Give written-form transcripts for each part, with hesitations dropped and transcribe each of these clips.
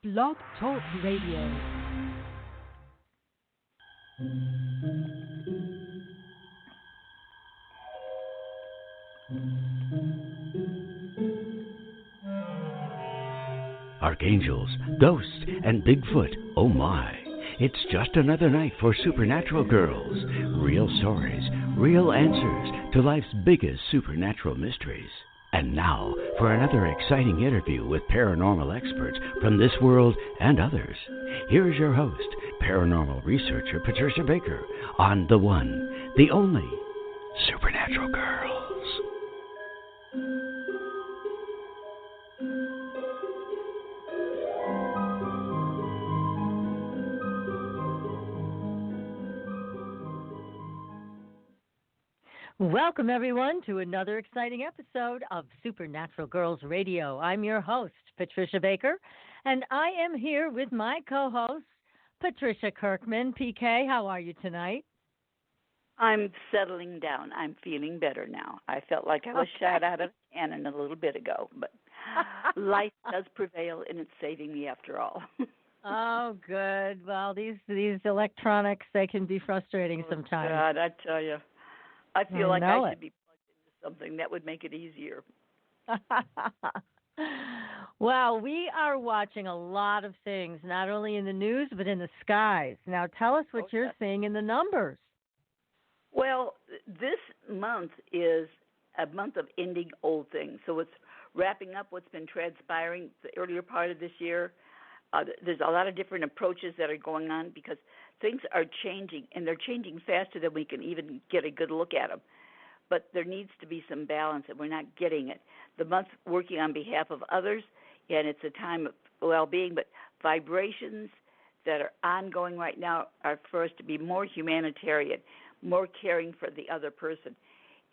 Blog Talk Radio. Archangels, ghosts, and Bigfoot, oh my. It's just another night for Supernatural Girls. Real stories, real answers to life's biggest supernatural mysteries. And now, for another exciting interview with paranormal experts from this world and others. Here's your host, paranormal researcher Patricia Baker, on the one, the only, Supernatural Girls. Welcome, everyone, to another exciting episode of Supernatural Girls Radio. I'm your host, Patricia Baker, and I am here with my co-host, Patricia Kirkman. PK, how are you tonight? I'm settling down. I'm feeling better now. I felt like I was shot out of a cannon a little bit ago, but life does prevail, and it's saving me after all. Oh, good. Well, these electronics, they can be frustrating sometimes. God, I tell you. I feel like I should be plugged into something that would make it easier. Well, we are watching a lot of things, not only in the news, but in the skies. Now, tell us what you're seeing in the numbers. Well, this month is a month of ending old things. So it's wrapping up what's been transpiring the earlier part of this year. There's a lot of different approaches that are going on because things are changing, and they're changing faster than we can even get a good look at them. But there needs to be some balance, and we're not getting it. The month's working on behalf of others, and it's a time of well-being, but vibrations that are ongoing right now are for us to be more humanitarian, more caring for the other person.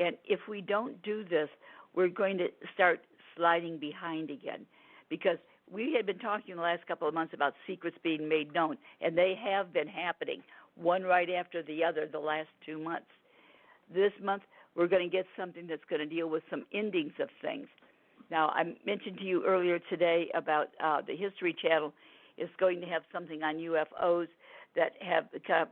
And if we don't do this, we're going to start sliding behind again, because we had been talking the last couple of months about secrets being made known, and they have been happening, one right after the other, the last 2 months. This month, we're going to get something that's going to deal with some endings of things. Now, I mentioned to you earlier today about the History Channel is going to have something on UFOs that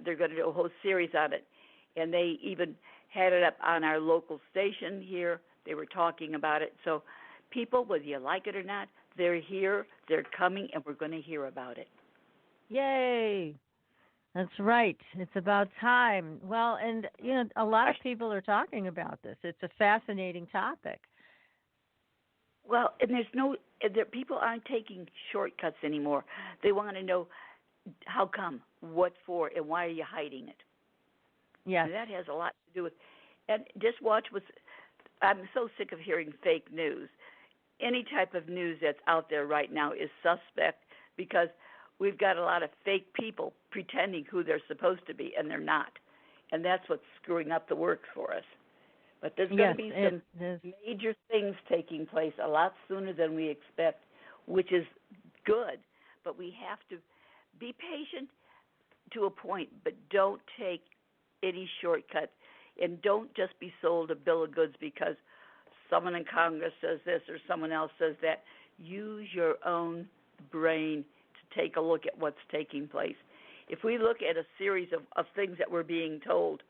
they're going to do a whole series on it, and they even had it up on our local station here. They were talking about it. So people, whether you like it or not, they're here, they're coming, and we're going to hear about it. Yay! That's right. It's about time. Well, and, a lot of people are talking about this. It's a fascinating topic. Well, and people aren't taking shortcuts anymore. They want to know how come, what for, and why are you hiding it? Yes. And that has a lot to do with, and just watch I'm so sick of hearing fake news. Any type of news that's out there right now is suspect because we've got a lot of fake people pretending who they're supposed to be, and they're not. And that's what's screwing up the works for us. But there's going to be some major things taking place a lot sooner than we expect, which is good. But we have to be patient to a point, but don't take any shortcut. And don't just be sold a bill of goods because someone in Congress says this or someone else says that. Use your own brain to take a look at what's taking place. If we look at a series of things that we're being told,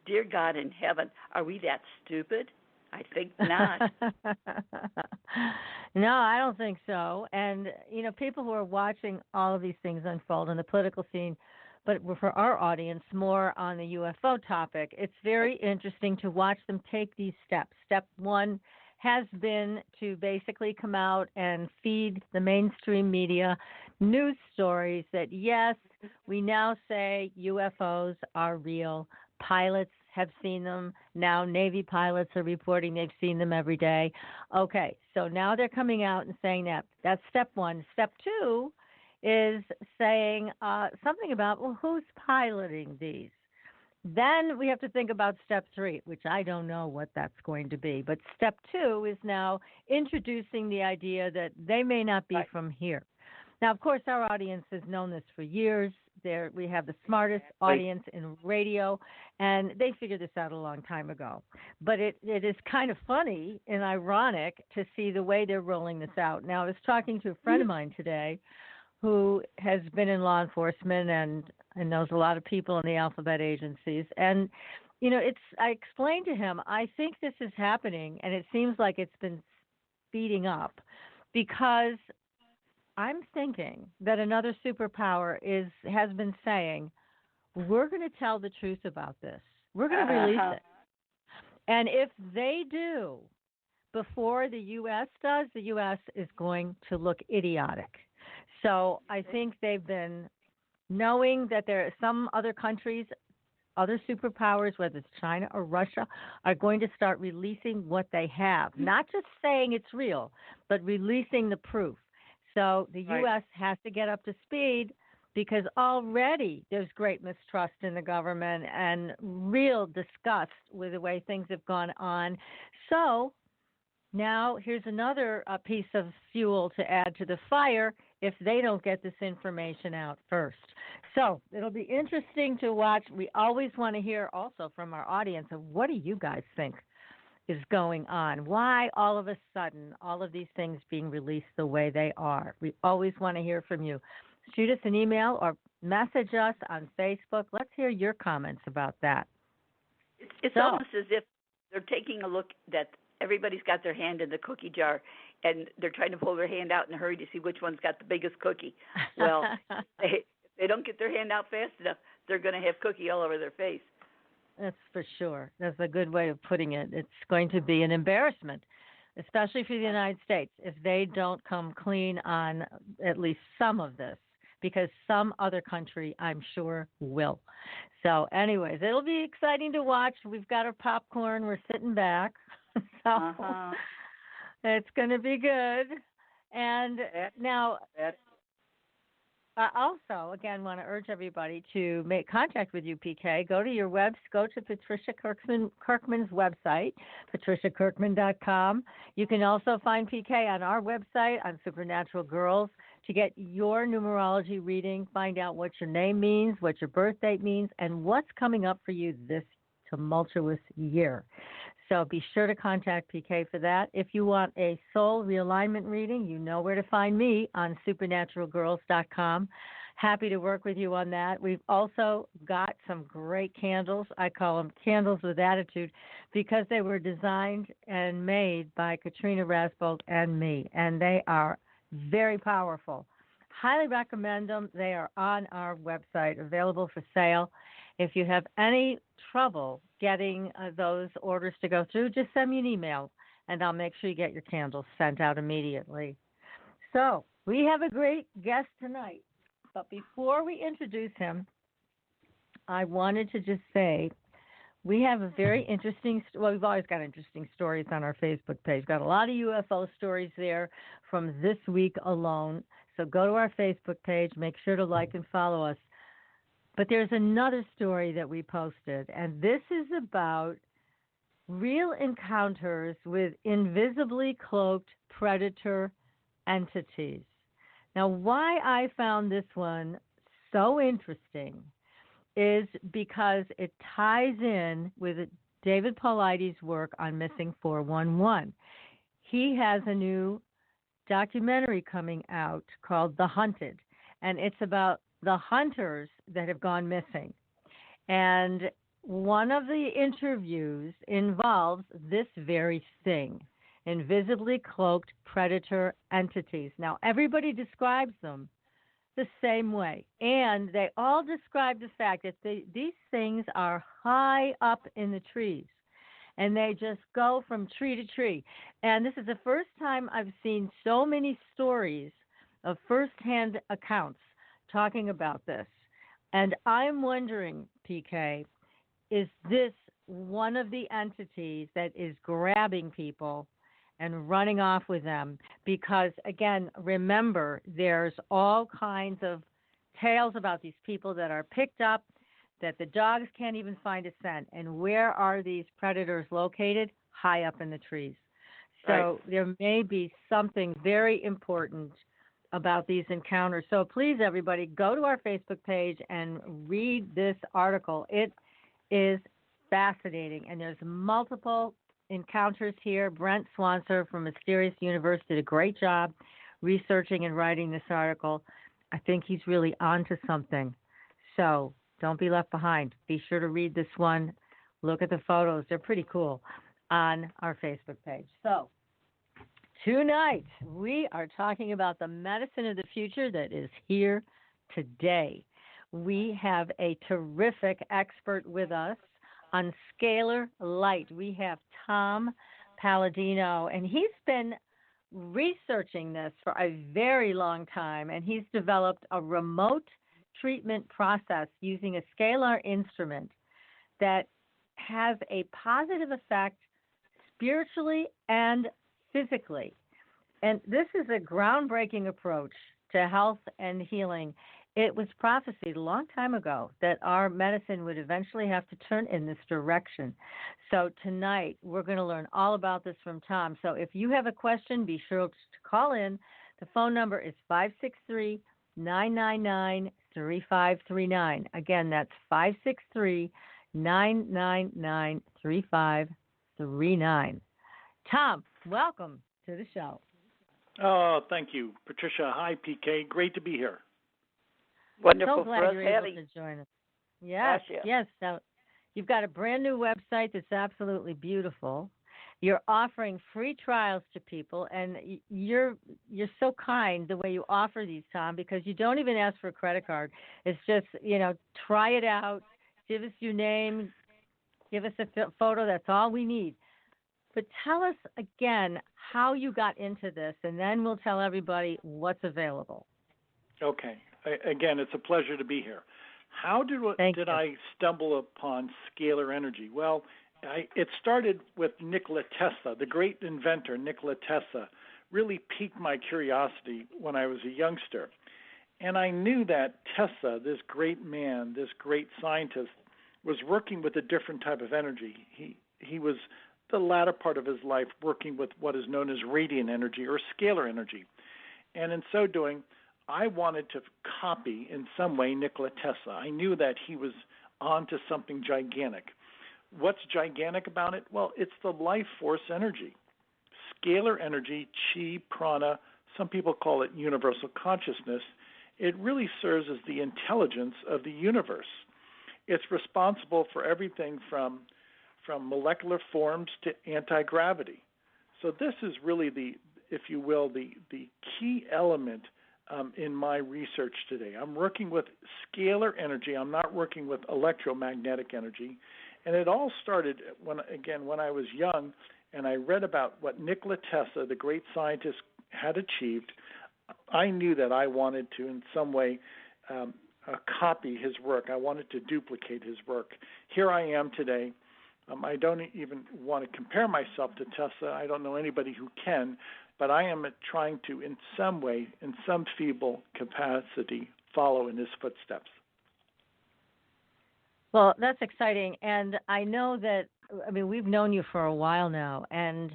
dear God in heaven, are we that stupid? I think not. No, I don't think so. And, people who are watching all of these things unfold on the political scene, but for our audience, more on the UFO topic, it's very interesting to watch them take these steps. Step one has been to basically come out and feed the mainstream media news stories that, yes, we now say UFOs are real. Pilots have seen them. Now Navy pilots are reporting they've seen them every day. Okay, so now they're coming out and saying that. That's step one. Step two is saying something about, well, who's piloting these? Then we have to think about step three, which I don't know what that's going to be. But step two is now introducing the idea that they may not be from here. Now, of course, our audience has known this for years. We have the smartest audience in radio, and they figured this out a long time ago. But it is kind of funny and ironic to see the way they're rolling this out. Now, I was talking to a friend of mine today who has been in law enforcement and knows a lot of people in the alphabet agencies. And, I explained to him, I think this is happening, and it seems like it's been speeding up because I'm thinking that another superpower has been saying, we're going to tell the truth about this. We're going to release it. And if they do, before the U.S. does, the U.S. is going to look idiotic. So I think they've been knowing that there are some other countries, other superpowers, whether it's China or Russia, are going to start releasing what they have. Not just saying it's real, but releasing the proof. So the U.S. has to get up to speed because already there's great mistrust in the government and real disgust with the way things have gone on. So now here's another piece of fuel to add to the fire if they don't get this information out first. So it'll be interesting to watch. We always want to hear also from our audience of what do you guys think is going on? Why all of a sudden all of these things being released the way they are? We always want to hear from you. Shoot us an email or message us on Facebook. Let's hear your comments about that. It's almost as if they're taking a look that everybody's got their hand in the cookie jar, and they're trying to pull their hand out in a hurry to see which one's got the biggest cookie. Well, if they don't get their hand out fast enough, they're going to have cookie all over their face. That's for sure. That's a good way of putting it. It's going to be an embarrassment, especially for the United States, if they don't come clean on at least some of this, because some other country, I'm sure, will. So anyways, it'll be exciting to watch. We've got our popcorn. We're sitting back. So it's going to be good. And now, I also, again, want to urge everybody to make contact with you, PK. Go to your go to Patricia Kirkman's website, patriciakirkman.com. You can also find PK on our website on Supernatural Girls to get your numerology reading, find out what your name means, what your birth date means, and what's coming up for you this tumultuous year. So be sure to contact PK for that. If you want a soul realignment reading, you know where to find me on supernaturalgirls.com. Happy to work with you on that. We've also got some great candles. I call them candles with attitude because they were designed and made by Katrina Rasbold and me, and they are very powerful. Highly recommend them. They are on our website, available for sale. If you have any trouble getting those orders to go through, just send me an email, and I'll make sure you get your candles sent out immediately. So we have a great guest tonight. But before we introduce him, I wanted to just say we have a very interesting we've always got interesting stories on our Facebook page. Got a lot of UFO stories there from this week alone. So go to our Facebook page. Make sure to like and follow us. But there's another story that we posted, and this is about real encounters with invisibly cloaked predator entities. Now, why I found this one so interesting is because it ties in with David Paulides' work on Missing 411. He has a new documentary coming out called The Hunted, and it's about the hunters that have gone missing. And one of the interviews involves this very thing, invisibly cloaked predator entities. Now, everybody describes them the same way, and they all describe the fact that these things are high up in the trees, and they just go from tree to tree. And this is the first time I've seen so many stories of firsthand accounts talking about this. And I'm wondering, PK, is this one of the entities that is grabbing people and running off with them? Because, again, remember, there's all kinds of tales about these people that are picked up, that the dogs can't even find a scent. And where are these predators located? High up in the trees. So there may be something very important about these encounters. So please, everybody, go to our Facebook page and read this article. It is fascinating, and there's multiple encounters here. Brent Swanser from Mysterious Universe did a great job researching and writing this article. I think he's really onto something. So don't be left behind. Be sure to read this one. Look at the photos. They're pretty cool on our Facebook page. So tonight, we are talking about the medicine of the future that is here today. We have a terrific expert with us on scalar light. We have Tom Paladino, and he's been researching this for a very long time, and he's developed a remote treatment process using a scalar instrument that has a positive effect spiritually and physically. And this is a groundbreaking approach to health and healing. It was prophesied a long time ago that our medicine would eventually have to turn in this direction. So tonight, we're going to learn all about this from Tom. So if you have a question, be sure to call in. The phone number is 563-999-3539. Again, that's 563-999-3539. Tom, welcome to the show. Oh, thank you, Patricia. Hi, PK. Great to be here. Wonderful So glad for us, you're able Hattie. to join us. Yes, yes. So you've got a brand new website that's absolutely beautiful. You're offering free trials to people, and you're so kind the way you offer these, Tom, because you don't even ask for a credit card. It's just, try it out, give us your name, give us a photo. That's all we need. But tell us again how you got into this, and then we'll tell everybody what's available. Okay. Again, it's a pleasure to be here. How did I stumble upon scalar energy? Well, it started with Nikola Tesla, the great inventor. Nikola Tesla really piqued my curiosity when I was a youngster. And I knew that Tesla, this great man, this great scientist, was working with a different type of energy. He was the latter part of his life working with what is known as radiant energy or scalar energy. And in so doing, I wanted to copy in some way Nikola Tesla. I knew that he was onto something gigantic. What's gigantic about it? Well, it's the life force energy. Scalar energy, chi, prana, some people call it universal consciousness. It really serves as the intelligence of the universe. It's responsible for everything from molecular forms to anti-gravity. So this is really the key element in my research today. I'm working with scalar energy. I'm not working with electromagnetic energy. And it all started when I was young and I read about what Nikola Tesla, the great scientist, had achieved. I knew that I wanted to in some way copy his work. I wanted to duplicate his work. Here I am today. I don't even want to compare myself to Tesla. I don't know anybody who can, but I am trying to, in some way, in some feeble capacity, follow in his footsteps. Well, that's exciting. And I know that, we've known you for a while now. And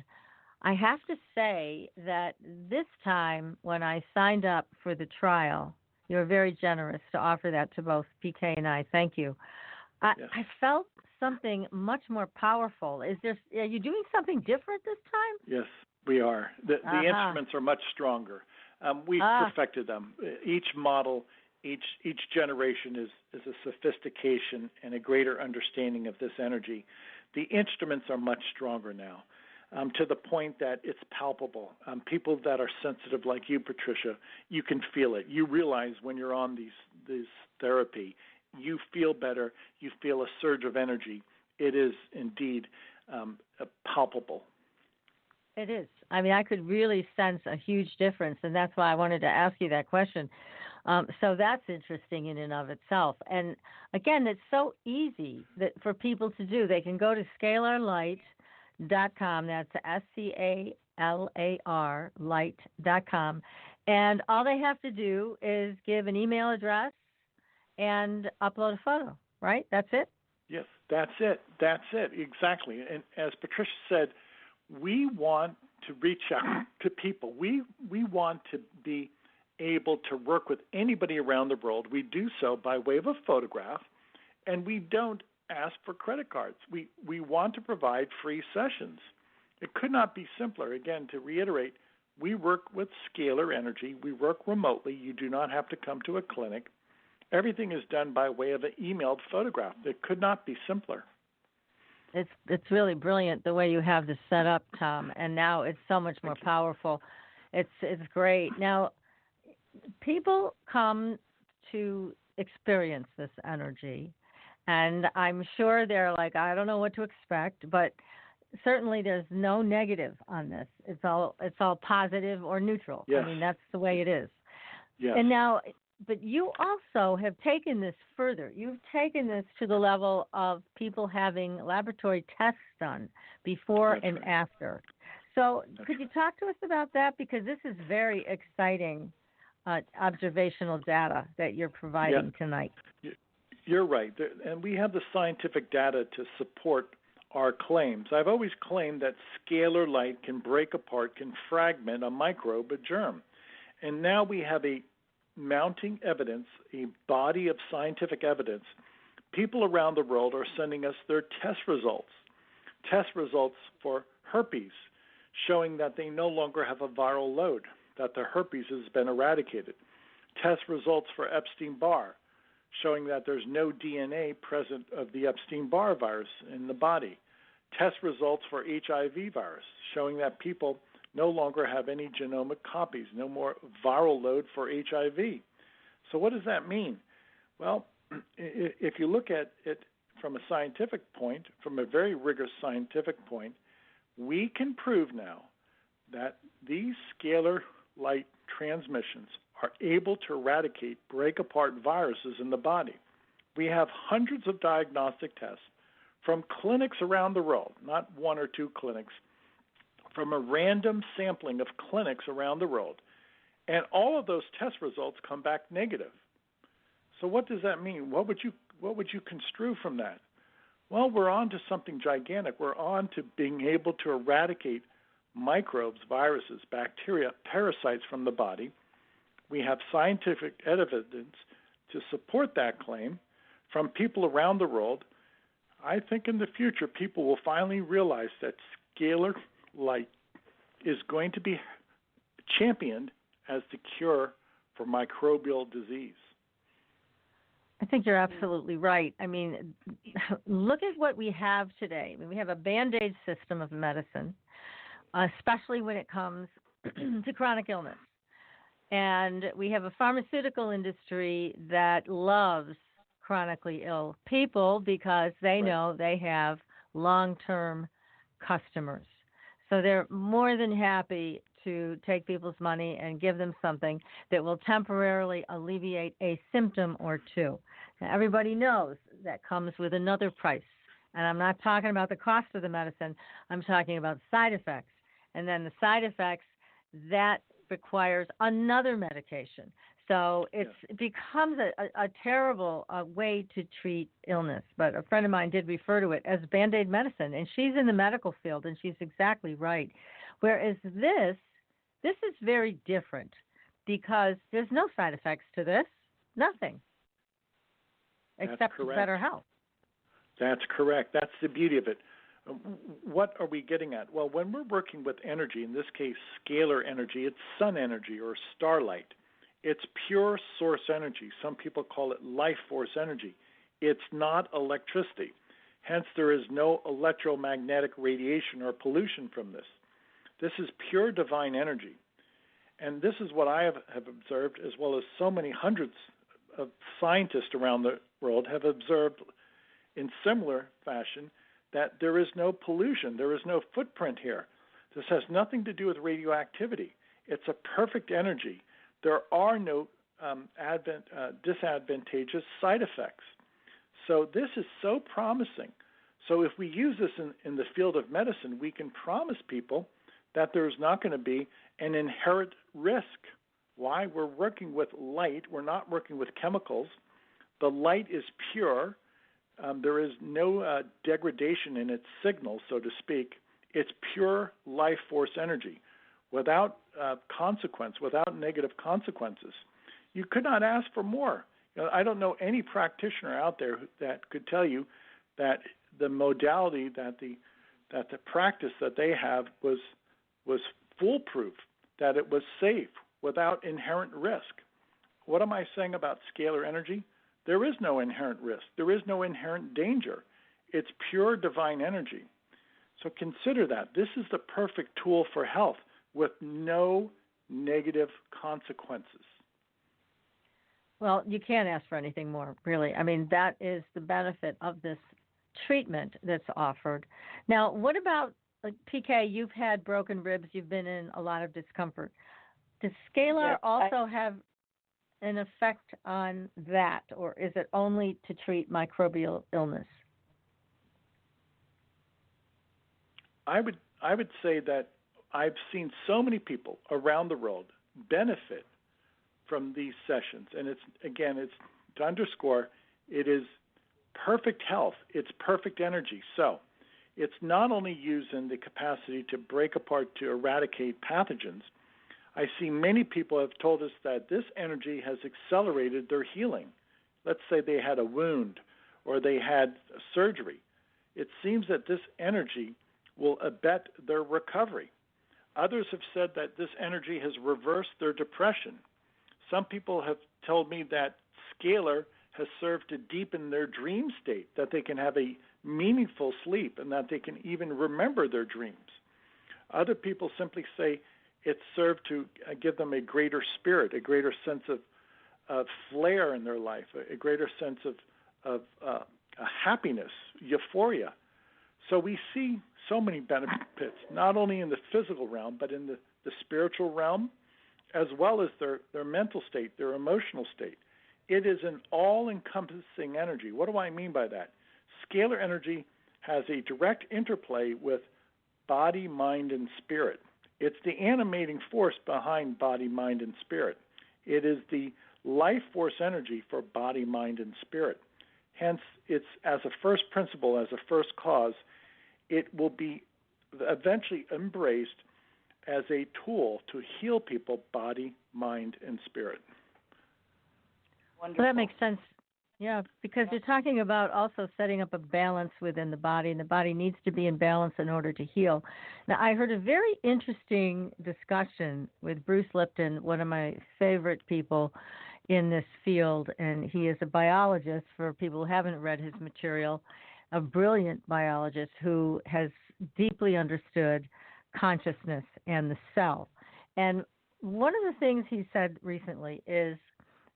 I have to say that this time when I signed up for the trial, you were very generous to offer that to both PK and I. Thank you. Yes. I felt something much more powerful. Are you doing something different this time? Yes, we are. The instruments are much stronger. We've perfected them. Each model, each generation is a sophistication and a greater understanding of this energy. The instruments are much stronger now, to the point that it's palpable. People that are sensitive like you, Patricia, you can feel it. You realize when you're on these therapy, you feel better, you feel a surge of energy. It is indeed palpable. It is. I could really sense a huge difference, and that's why I wanted to ask you that question. So that's interesting in and of itself. And again, it's so easy for people to do. They can go to scalarlight.com. That's SCALAR light.com. And all they have to do is give an email address and upload a photo, right? That's it? Yes, that's it. That's it, exactly. And as Patricia said, we want to reach out to people. We want to be able to work with anybody around the world. We do so by way of a photograph, and we don't ask for credit cards. We want to provide free sessions. It could not be simpler. Again, to reiterate, We work with Scalar Energy. We work remotely. You do not have to come to a clinic. Everything is done by way of an emailed photograph. It could not be simpler. It's really brilliant the way you have this set up, Tom, and now it's so much more powerful. It's great. Now, people come to experience this energy, and I'm sure they're like, I don't know what to expect, but certainly there's no negative on this. It's all positive or neutral. Yes. I mean, that's the way it is. Yes. And now, but you also have taken this further. You've taken this to the level of people having laboratory tests done before and after. So could you talk to us about that? Because this is very exciting observational data that you're providing tonight. You're right. And we have the scientific data to support our claims. I've always claimed that scalar light can break apart, can fragment a microbe, a germ. And now we have a mounting evidence, a body of scientific evidence. People around the world are sending us their test results for herpes, showing that they no longer have a viral load, that the herpes has been eradicated. Test results for Epstein-Barr, showing that there's no DNA present of the Epstein-Barr virus in the body. Test results for HIV virus, showing that people no longer have any genomic copies, no more viral load for HIV. So what does that mean? Well, if you look at it from a scientific point, from a very rigorous scientific point, we can prove now that these scalar light transmissions are able to eradicate, break apart viruses in the body. We have hundreds of diagnostic tests from clinics around the world, not one or two clinics, from a random sampling of clinics around the world, and all of those test results come back negative. So what does that mean? What would you construe from that? Well, we're on to something gigantic. We're on to being able to eradicate microbes, viruses, bacteria, parasites from the body. We have scientific evidence to support that claim from people around the world. I think in the future people will finally realize that scalar light is going to be championed as the cure for microbial disease. I think you're absolutely right. I mean, look at what we have today. I mean, we have a Band-Aid system of medicine, especially when it comes to chronic illness. And we have a pharmaceutical industry that loves chronically ill people because they know they have long-term customers. So they're more than happy to take people's money and give them something that will temporarily alleviate a symptom or two. Now, everybody knows that comes with another price. And I'm not talking about the cost of the medicine. I'm talking about side effects. And then the side effects, that requires another medication. So it becomes a terrible way to treat illness. But a friend of mine did refer to it as Band-Aid medicine, and she's in the medical field, and she's exactly right. Whereas this is very different because there's no side effects to this, nothing, except better health. That's correct. That's the beauty of it. What are we getting at? Well, when we're working with energy, in this case scalar energy, it's sun energy or starlight. It's pure source energy. Some people call it life force energy. It's not electricity. Hence, there is no electromagnetic radiation or pollution from this. This is pure divine energy. And this is what I have observed, as well as so many hundreds of scientists around the world have observed in similar fashion, that there is no pollution. There is no footprint here. This has nothing to do with radioactivity. It's a perfect energy. There are no disadvantageous side effects. So this is so promising. So if we use this in the field of medicine, we can promise people that there's not going to be an inherent risk. Why? We're working with light. We're not working with chemicals. The light is pure. There is no degradation in its signal, so to speak. It's pure life force energy without consequence, without negative consequences. You could not ask for more. I don't know any practitioner out there that could tell you that the modality, that the practice that they have was foolproof. that it was safe without inherent risk. What am I saying about scalar energy? There is no inherent risk. There is no inherent danger. It's pure divine energy. So consider that. This is the perfect tool for health with no negative consequences. Well, you can't ask for anything more, really. I mean, that is the benefit of this treatment that's offered. Now, what about, like, PK, you've had broken ribs, you've been in a lot of discomfort. Does Scalar also have an effect on that, or is it only to treat microbial illness? I would say that I've seen so many people around the world benefit from these sessions, and it's to underscore, it is perfect health, it's perfect energy. So it's not only used in the capacity to break apart, to eradicate pathogens. I see many people have told us that this energy has accelerated their healing. Let's say they had a wound or they had surgery. It seems that this energy will abet their recovery. Others have said that this energy has reversed their depression. Some people have told me that Scalar has served to deepen their dream state, that they can have a meaningful sleep and that they can even remember their dreams. Other people simply say it served to give them a greater spirit, a greater sense of flair in their life, a greater sense of happiness, euphoria. So we see so many benefits, not only in the physical realm, but in the spiritual realm, as well as their mental state, their emotional state. It is an all-encompassing energy. What do I mean by that? Scalar energy has a direct interplay with body, mind, and spirit. It's the animating force behind body, mind, and spirit. It is the life force energy for body, mind, and spirit. Hence, it's as a first principle, as a first cause, it will be eventually embraced as a tool to heal people, body, mind, and spirit. Wonderful. Well, that makes sense. Yeah, because you're talking about also setting up a balance within the body, and the body needs to be in balance in order to heal. Now, I heard a very interesting discussion with Bruce Lipton, one of my favorite people in this field, and he is a biologist, for people who haven't read his material, a brilliant biologist who has deeply understood consciousness and the cell. And one of the things he said recently is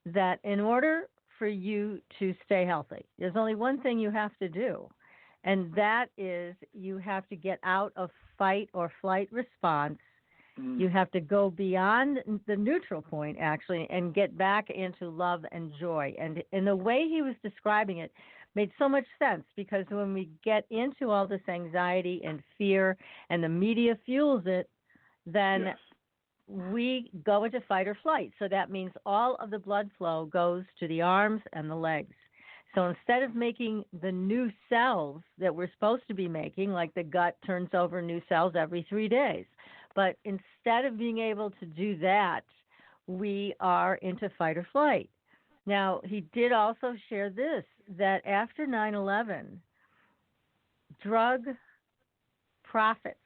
that in order for you to stay healthy, there's only one thing you have to do, and that is you have to get out of fight or flight response. You have to go beyond the neutral point, actually, and get back into love and joy. And in the way he was describing it made so much sense, because when we get into all this anxiety and fear and the media fuels it, then Yes. we go into fight or flight. So that means all of the blood flow goes to the arms and the legs. So instead of making the new cells that we're supposed to be making, like the gut turns over new cells every 3 days, but instead of being able to do that, we are into fight or flight. Now, he did also share this, that after 9/11, drug profits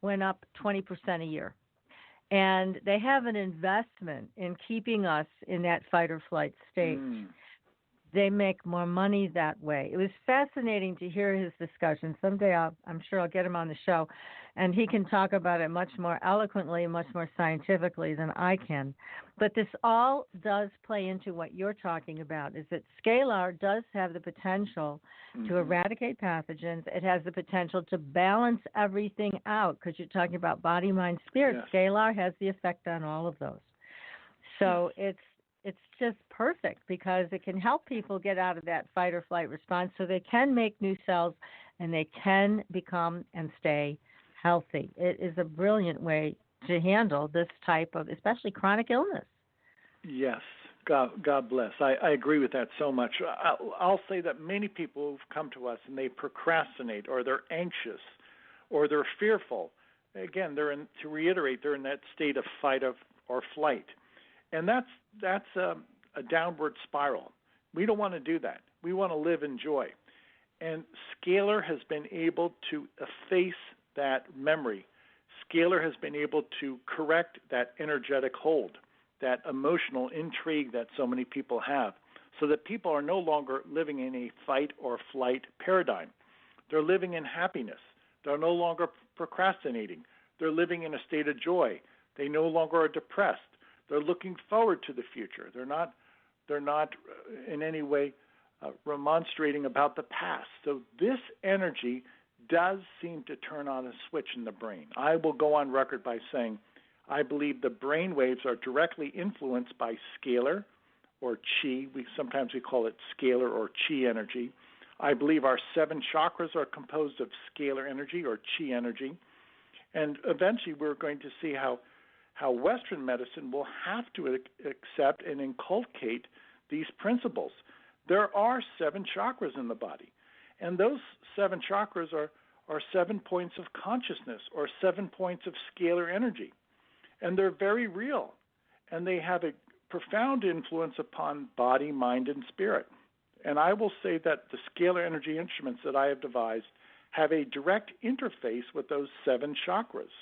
went up 20% a year. And they have an investment in keeping us in that fight or flight state. They make more money that way. It was fascinating to hear his discussion. Someday I'm sure I'll get him on the show, and he can talk about it much more eloquently and much more scientifically than I can. But this all does play into what you're talking about, is that Scalar does have the potential to eradicate pathogens. It has the potential to balance everything out, because you're talking about body, mind, spirit. Yes. Scalar has the effect on all of those. So it's just perfect, because it can help people get out of that fight or flight response so they can make new cells and they can become and stay healthy. It is a brilliant way to handle this type of, especially chronic illness. Yes. God bless. I agree with that so much. I'll say that many people who've come to us and they procrastinate, or they're anxious, or they're fearful. Again, to reiterate, they're in that state of fight or flight. And that's a downward spiral. We don't want to do that. We want to live in joy. And Scalar has been able to efface that memory. Scalar has been able to correct that energetic hold, that emotional intrigue that so many people have, so that people are no longer living in a fight or flight paradigm. They're living in happiness. They're no longer procrastinating. They're living in a state of joy. They no longer are depressed. They're looking forward to the future. They're not in any way remonstrating about the past. So this energy does seem to turn on a switch in the brain. I will go on record by saying I believe the brain waves are directly influenced by scalar or chi. Sometimes we call it scalar or chi energy. I believe our 7 chakras are composed of scalar energy or chi energy. And eventually we're going to see how Western medicine will have to accept and inculcate these principles. There are 7 chakras in the body, and those 7 chakras are 7 points of consciousness or 7 points of scalar energy. And they're very real, and they have a profound influence upon body, mind, and spirit. And I will say that the scalar energy instruments that I have devised have a direct interface with those 7 chakras.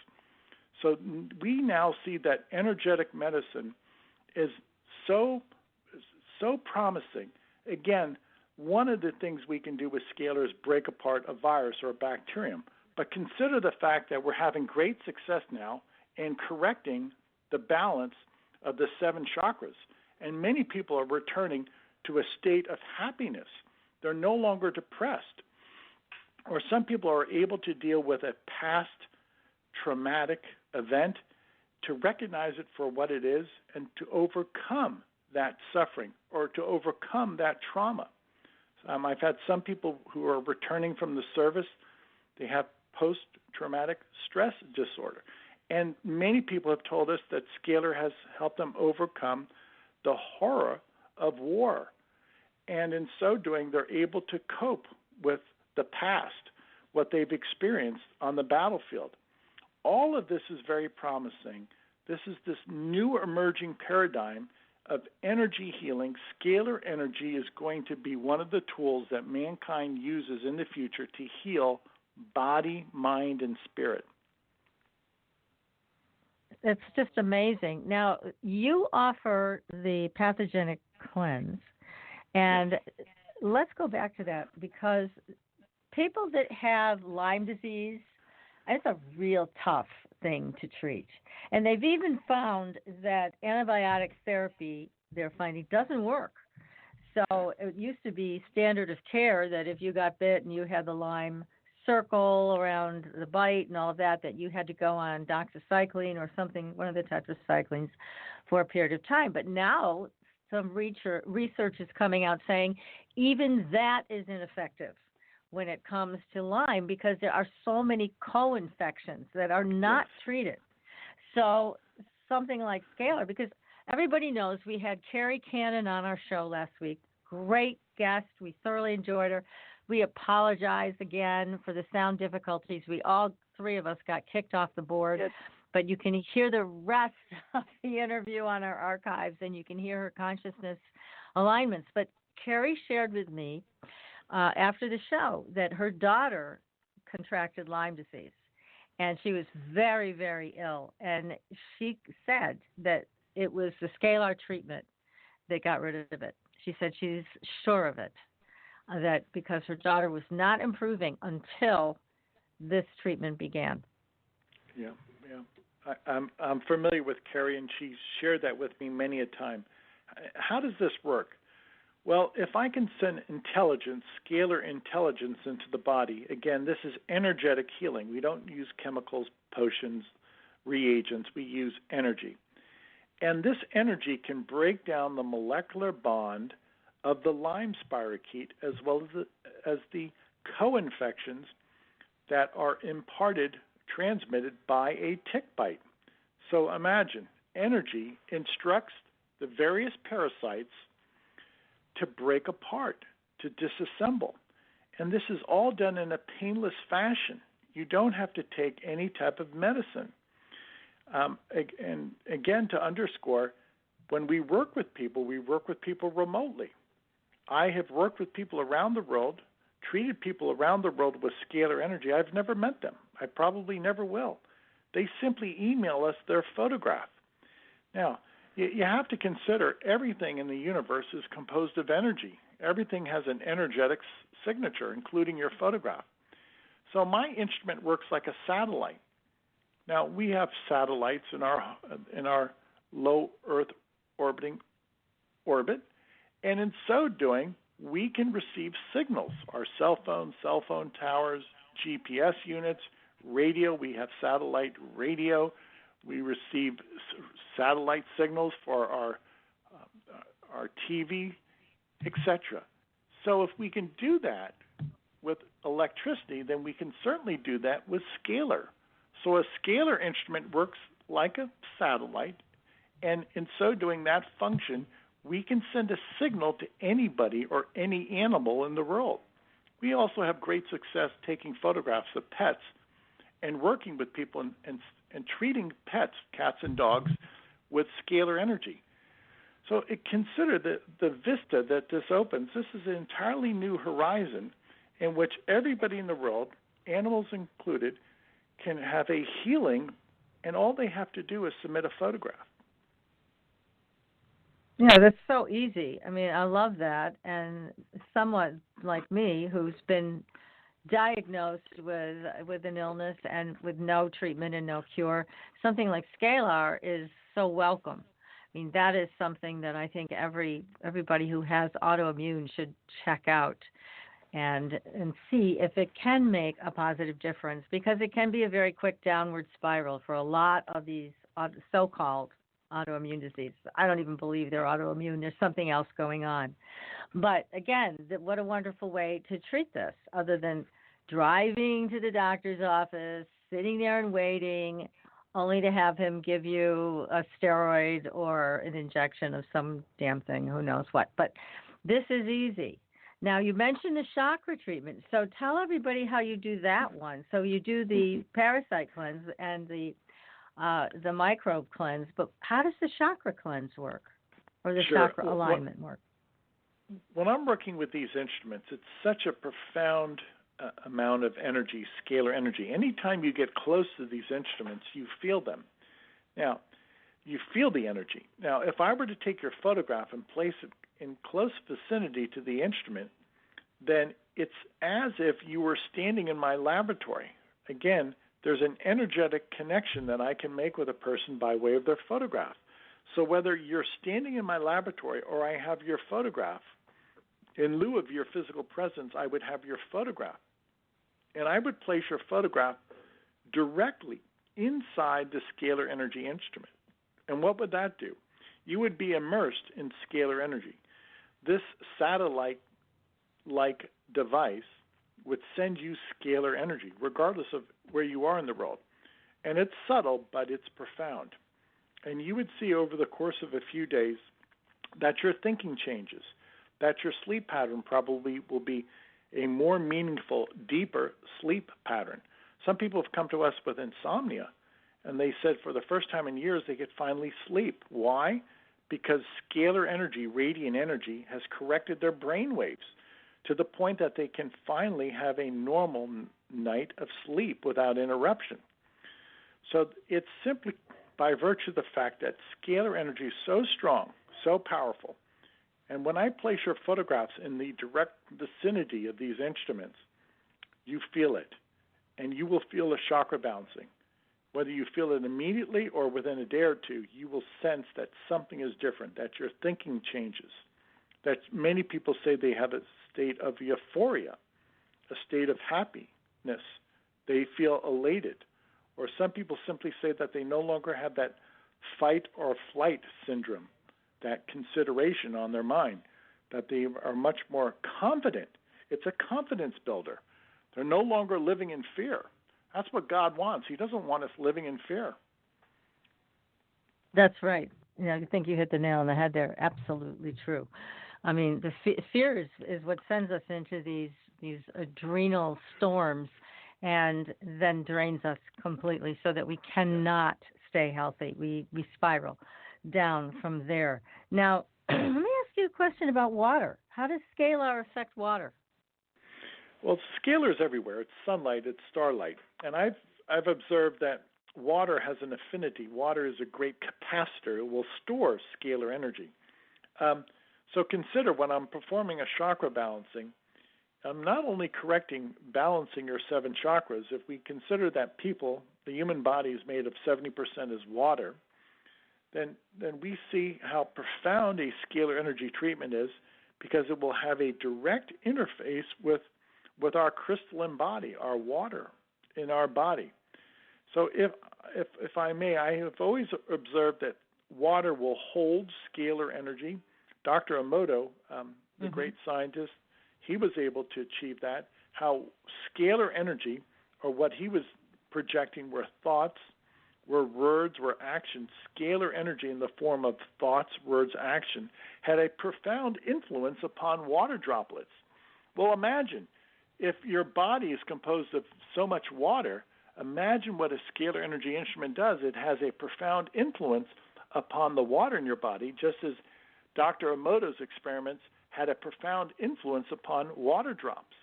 So we now see that energetic medicine is so promising. Again, one of the things we can do with scalar is break apart a virus or a bacterium. But consider the fact that we're having great success now in correcting the balance of the 7 chakras. And many people are returning to a state of happiness. They're no longer depressed. Or some people are able to deal with a past traumatic event, to recognize it for what it is, and to overcome that suffering or to overcome that trauma. I've had some people who are returning from the service. They have post-traumatic stress disorder. And many people have told us that scalar has helped them overcome the horror of war. And in so doing, they're able to cope with the past, what they've experienced on the battlefield. All of this is very promising. This is this new emerging paradigm of energy healing. Scalar energy is going to be one of the tools that mankind uses in the future to heal body, mind, and spirit. It's just amazing. Now, you offer the pathogenic cleanse, and let's go back to that, because people that have Lyme disease, it's a real tough thing to treat. And they've even found that antibiotic therapy, they're finding, doesn't work. So it used to be standard of care that if you got bit and you had the Lyme circle around the bite and all of that, that you had to go on doxycycline or something, one of the tetracyclines, for a period of time. But now some research is coming out saying even that is ineffective when it comes to Lyme, because there are so many co-infections that are not treated. So something like scalar, because everybody knows we had Carrie Cannon on our show last week. Great guest. We thoroughly enjoyed her. We apologize again for the sound difficulties. We all 3 of us got kicked off the board. Yes. But you can hear the rest of the interview on our archives, and you can hear her consciousness alignments. But Carrie shared with me after the show that her daughter contracted Lyme disease, and she was very, very ill. And she said that it was the scalar treatment that got rid of it. She said she's sure of it, that because her daughter was not improving until this treatment began. Yeah. I'm familiar with Carrie, and she's shared that with me many a time. How does this work? Well, if I can send intelligence, scalar intelligence into the body, again, this is energetic healing. We don't use chemicals, potions, reagents. We use energy. And this energy can break down the molecular bond of the Lyme spirochete as well as the co-infections that are transmitted by a tick bite. So imagine, energy instructs the various parasites to break apart, to disassemble. And this is all done in a painless fashion. You don't have to take any type of medicine. And again, to underscore, when we work with people remotely. I have worked with people around the world, treated people around the world with scalar energy. I've never met them. I probably never will. They simply email us their photograph. Now, you have to consider everything in the universe is composed of energy. Everything has an energetic signature, including your photograph. So my instrument works like a satellite. Now, we have satellites in our low Earth orbiting orbit, and in so doing, we can receive signals. Our cell phone towers, GPS units, radio. We have satellite radio. We receive satellite signals for our TV, etc. So if we can do that with electricity, then we can certainly do that with scalar. So a scalar instrument works like a satellite, and in so doing that function, we can send a signal to anybody or any animal in the world. We also have great success taking photographs of pets and working with people and treating pets, cats and dogs, with scalar energy. So consider the vista that this opens. This is an entirely new horizon in which everybody in the world, animals included, can have a healing, and all they have to do is submit a photograph. Yeah, that's so easy. I mean, I love that. And someone like me who's been diagnosed with an illness and with no treatment and no cure, something like Scalar is so welcome. I mean, that is something that I think everybody who has autoimmune should check out and see if it can make a positive difference, because it can be a very quick downward spiral for a lot of these so-called autoimmune diseases. I don't even believe they're autoimmune. There's something else going on. But again, what a wonderful way to treat this, other than driving to the doctor's office, sitting there and waiting, only to have him give you a steroid or an injection of some damn thing, who knows what. But this is easy. Now, you mentioned the chakra treatment. So tell everybody how you do that one. So you do the parasite cleanse and the microbe cleanse, but how does the chakra cleanse work, or the chakra alignment work? When I'm working with these instruments, it's such a profound amount of energy, scalar energy. Anytime you get close to these instruments, you feel them. Now, you feel the energy. Now, if I were to take your photograph and place it in close vicinity to the instrument, then it's as if you were standing in my laboratory. Again, there's an energetic connection that I can make with a person by way of their photograph. So whether you're standing in my laboratory or I have your photograph, in lieu of your physical presence, I would have your photograph. And I would place your photograph directly inside the scalar energy instrument. And what would that do? You would be immersed in scalar energy. This satellite-like device would send you scalar energy, regardless of where you are in the world. And it's subtle, but it's profound. And you would see over the course of a few days that your thinking changes, that your sleep pattern probably will be a more meaningful, deeper sleep pattern. Some people have come to us with insomnia, and they said for the first time in years they could finally sleep. Why? Because scalar energy, radiant energy, has corrected their brain waves to the point that they can finally have a normal night of sleep without interruption. So it's simply by virtue of the fact that scalar energy is so strong, so powerful, and when I place your photographs in the direct vicinity of these instruments, you feel it, and you will feel a chakra bouncing. Whether you feel it immediately or within a day or two, you will sense that something is different, that your thinking changes, that many people say they have a state of euphoria, a state of happiness. They feel elated. Or some people simply say that they no longer have that fight or flight syndrome, that consideration on their mind, that they are much more confident. It's a confidence builder. They're no longer living in fear. That's what God wants. He doesn't want us living in fear. That's right. I think you hit the nail on the head there. Absolutely true. I mean, the fear is what sends us into these adrenal storms and then drains us completely so that we cannot stay healthy. We spiral down from there. Now, let me ask you a question about water. How does scalar affect water? Well, scalar is everywhere. It's sunlight, it's starlight. And I've observed that water has an affinity. Water is a great capacitor. It will store scalar energy. So consider when I'm performing a chakra balancing, I'm not only balancing your 7 chakras. If we consider that the human body is made of 70% is water, then we see how profound a scalar energy treatment is, because it will have a direct interface with our crystalline body, our water in our body. So if I may, I have always observed that water will hold scalar energy. Dr. Emoto, the great scientist, he was able to achieve that, how scalar energy, or what he was projecting, were thoughts, were words, were action. Scalar energy in the form of thoughts, words, action had a profound influence upon water droplets. Well, imagine if your body is composed of so much water, imagine what a scalar energy instrument does. It has a profound influence upon the water in your body, just as Dr. Emoto's experiments had a profound influence upon water drops.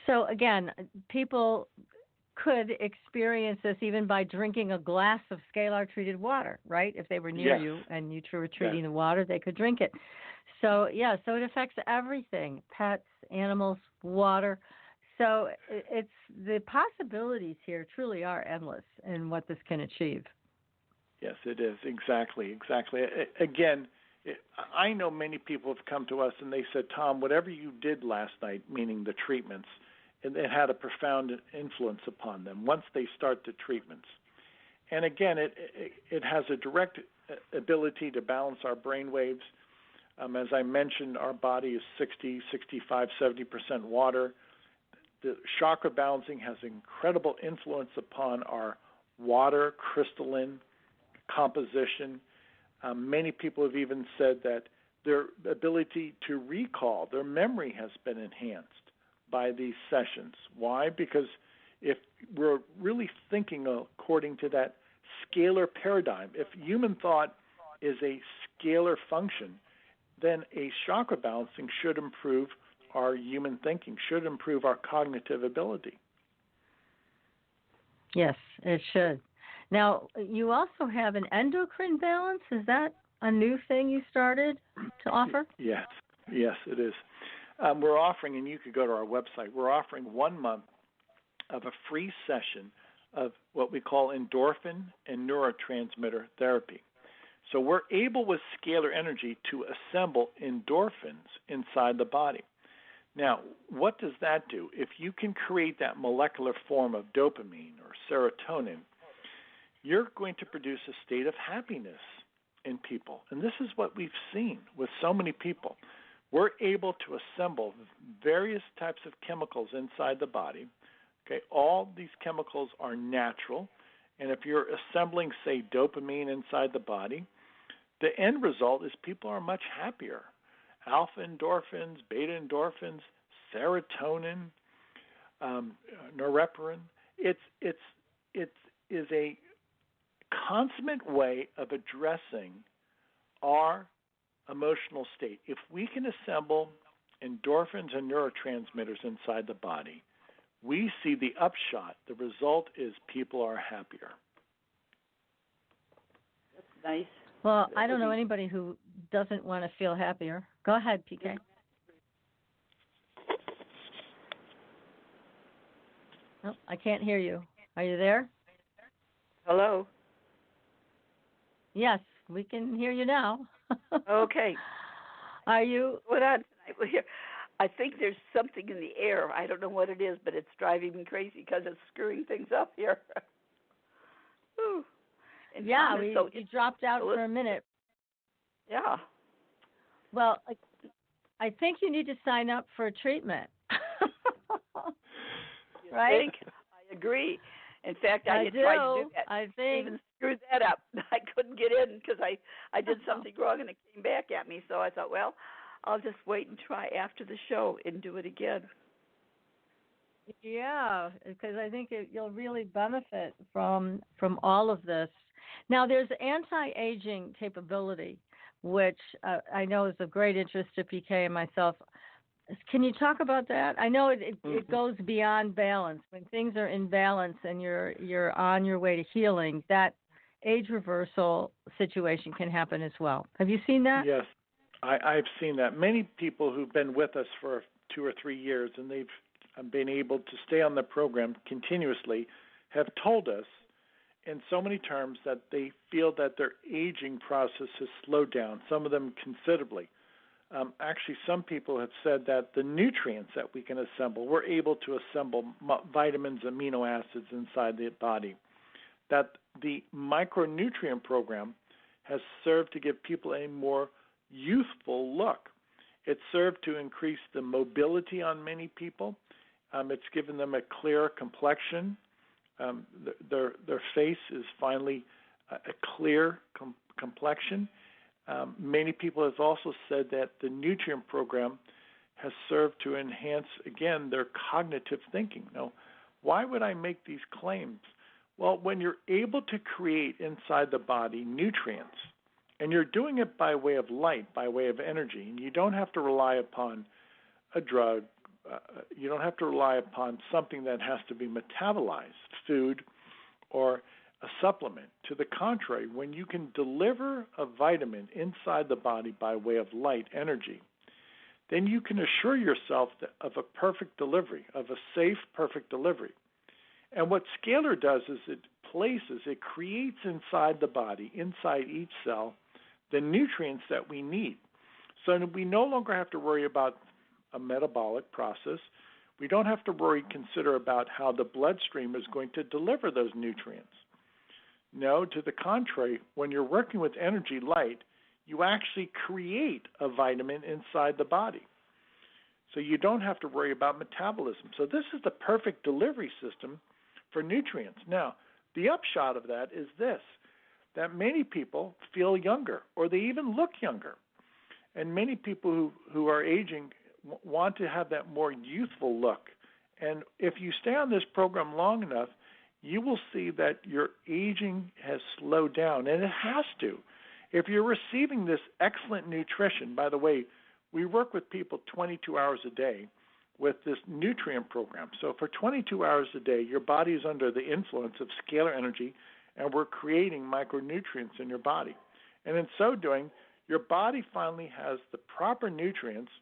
So again, people could experience this even by drinking a glass of scalar-treated water, right? If they were near you and you were treating the water, they could drink it. So, so it affects everything, pets, animals, water. So it's the possibilities here truly are endless in what this can achieve. Yes, it is. Exactly. Again, I know many people have come to us and they said, Tom, whatever you did last night, meaning the treatments, it had a profound influence upon them once they start the treatments. And again, it has a direct ability to balance our brain waves. As I mentioned, our body is 60, 65, 70% water. The chakra balancing has incredible influence upon our water crystalline composition. Many people have even said that their ability to recall, their memory has been enhanced by these sessions. Why? Because if we're really thinking according to that scalar paradigm, if human thought is a scalar function, then a chakra balancing should improve our human thinking, should improve our cognitive ability. Yes, it should. Now, you also have an endocrine balance. Is that a new thing you started to offer? Yes, it is. We're offering, and you could go to our website, we're offering 1 month of a free session of what we call endorphin and neurotransmitter therapy. So we're able with scalar energy to assemble endorphins inside the body. Now, what does that do? If you can create that molecular form of dopamine or serotonin, you're going to produce a state of happiness in people. And this is what we've seen with so many people. We're able to assemble various types of chemicals inside the body. Okay, all these chemicals are natural. And if you're assembling, say, dopamine inside the body, the end result is people are much happier. Alpha endorphins, beta endorphins, serotonin, norepinephrine. It is a consummate way of addressing our emotional state. If we can assemble endorphins and neurotransmitters inside the body, we see the upshot. The result is people are happier. That's nice. Well, I don't know anybody who doesn't want to feel happier. Go ahead, PK. Oh, I can't hear you. Are you there? Hello? Yes, we can hear you now. Okay. Are you? What on tonight? Well, here, I think there's something in the air. I don't know what it is, but it's driving me crazy because it's screwing things up here. Ooh. And yeah, you dropped out for a minute. Yeah. Well, I think you need to sign up for a treatment. Right? I agree. In fact, I tried to do that. I think. Even screwed that up. I couldn't get in because I did something wrong and it came back at me. So I thought, well, I'll just wait and try after the show and do it again. Yeah, because I think you'll really benefit from all of this. Now, there's anti-aging capability, which I know is of great interest to PK and myself. Can you talk about that? I know it Mm-hmm. goes beyond balance. When things are in balance and you're on your way to healing, that age reversal situation can happen as well. Have you seen that? Yes, I've seen that. Many people who've been with us for 2 or 3 years and they've been able to stay on the program continuously have told us in so many terms that they feel that their aging process has slowed down, some of them considerably. Actually, some people have said that the nutrients that we can assemble, we're able to assemble vitamins, amino acids inside the body, that the micronutrient program has served to give people a more youthful look. It's served to increase the mobility on many people. It's given them a clearer complexion. Their face is finally a clear complexion. Many people have also said that the nutrient program has served to enhance, again, their cognitive thinking. Now, why would I make these claims? Well, when you're able to create inside the body nutrients, and you're doing it by way of light, by way of energy, and you don't have to rely upon a drug, you don't have to rely upon something that has to be metabolized, food or a supplement. To the contrary, when you can deliver a vitamin inside the body by way of light energy, then you can assure yourself of a perfect delivery, of a safe, perfect delivery. And what Scalar does is it creates inside the body, inside each cell, the nutrients that we need. So we no longer have to worry about a metabolic process. We don't have to consider about how the bloodstream is going to deliver those nutrients. No, to the contrary, when you're working with energy light, you actually create a vitamin inside the body. So you don't have to worry about metabolism. So this is the perfect delivery system for nutrients. Now, the upshot of that is this, that many people feel younger, or they even look younger. And many people who are aging want to have that more youthful look. And if you stay on this program long enough, you will see that your aging has slowed down, and it has to. If you're receiving this excellent nutrition, by the way, we work with people 22 hours a day with this nutrient program. So for 22 hours a day, your body is under the influence of scalar energy, and we're creating micronutrients in your body. And in so doing, your body finally has the proper nutrients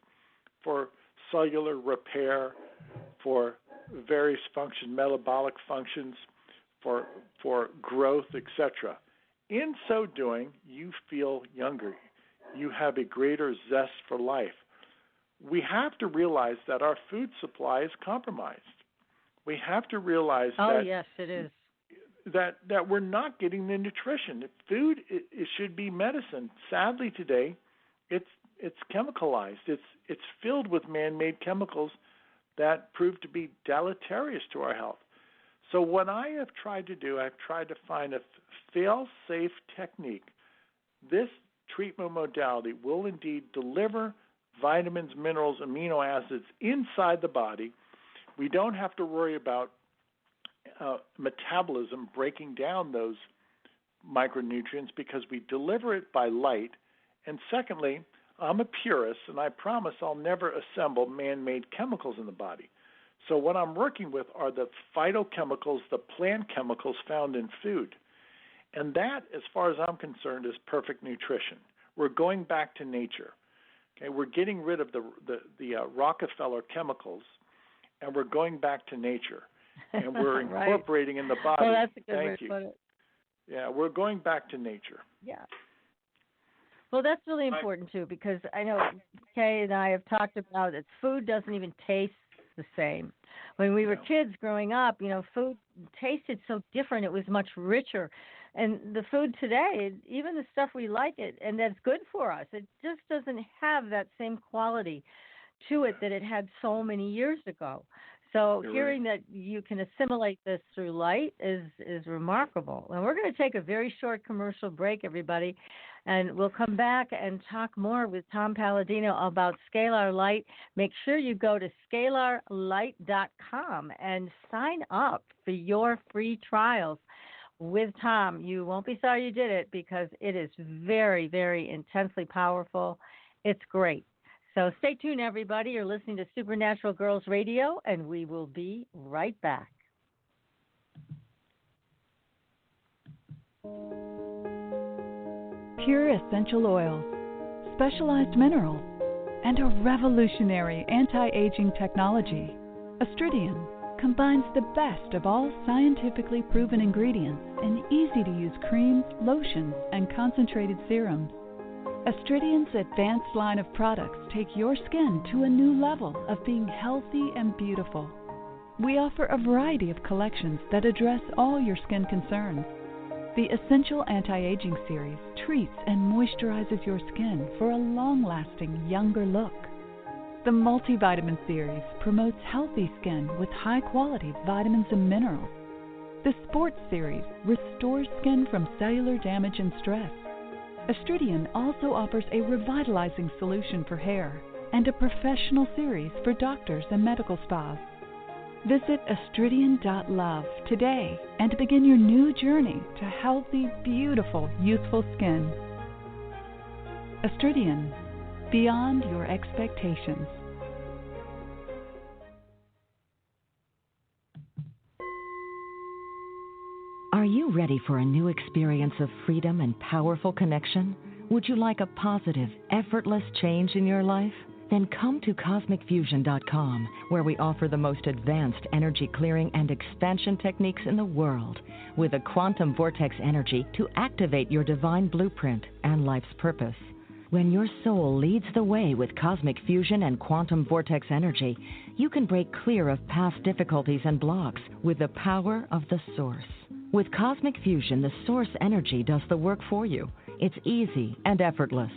for cellular repair, for various functions, metabolic functions, for growth, etc. In so doing, you feel younger. You have a greater zest for life. We have to realize that our food supply is compromised. We have to realize that yes, it is. That we're not getting the nutrition. Food it should be medicine. Sadly, today, it's chemicalized. It's filled with man-made chemicals that prove to be deleterious to our health. So what I have tried to do, I've tried to find a fail-safe technique. This treatment modality will indeed deliver vitamins, minerals, amino acids inside the body. We don't have to worry about metabolism breaking down those micronutrients because we deliver it by light. And secondly, I'm a purist, and I promise I'll never assemble man-made chemicals in the body. So what I'm working with are the phytochemicals, the plant chemicals found in food. And that, as far as I'm concerned, is perfect nutrition. We're going back to nature. Okay, we're getting rid of the Rockefeller chemicals, and we're going back to nature. And we're incorporating in the body. Well, that's a good way Thank to you. put it. Yeah, we're going back to nature. Yeah. Well, that's really important, too, because I know Kay and I have talked about that food doesn't even taste the same. When we were kids growing up, food tasted so different. It was much richer. And the food today, even the stuff we like it, and that's good for us, it just doesn't have that same quality to it that it had so many years ago. So hearing that you can assimilate this through light is remarkable. And we're going to take a very short commercial break, everybody, and we'll come back and talk more with Tom Paladino about Scalar Light. Make sure you go to scalarlight.com and sign up for your free trials with Tom. You won't be sorry you did it because it is very, very intensely powerful. It's great. So stay tuned, everybody. You're listening to Supernatural Girls Radio, and we will be right back. Pure essential oils, specialized minerals, and a revolutionary anti-aging technology. Astridian combines the best of all scientifically proven ingredients in easy-to-use creams, lotions, and concentrated serums. Astridian's advanced line of products take your skin to a new level of being healthy and beautiful. We offer a variety of collections that address all your skin concerns. The Essential Anti-Aging Series treats and moisturizes your skin for a long-lasting, younger look. The Multivitamin Series promotes healthy skin with high-quality vitamins and minerals. The Sports Series restores skin from cellular damage and stress. Astridian also offers a revitalizing solution for hair and a professional series for doctors and medical spas. Visit astridian.love today and begin your new journey to healthy, beautiful, youthful skin. Astridian, beyond your expectations. Are you ready for a new experience of freedom and powerful connection? Would you like a positive, effortless change in your life? Then come to CosmicFusion.com, where we offer the most advanced energy clearing and expansion techniques in the world, with a quantum vortex energy to activate your divine blueprint and life's purpose. When your soul leads the way with cosmic fusion and quantum vortex energy, you can break clear of past difficulties and blocks with the power of the source. With cosmic fusion, the source energy does the work for you. It's easy and effortless.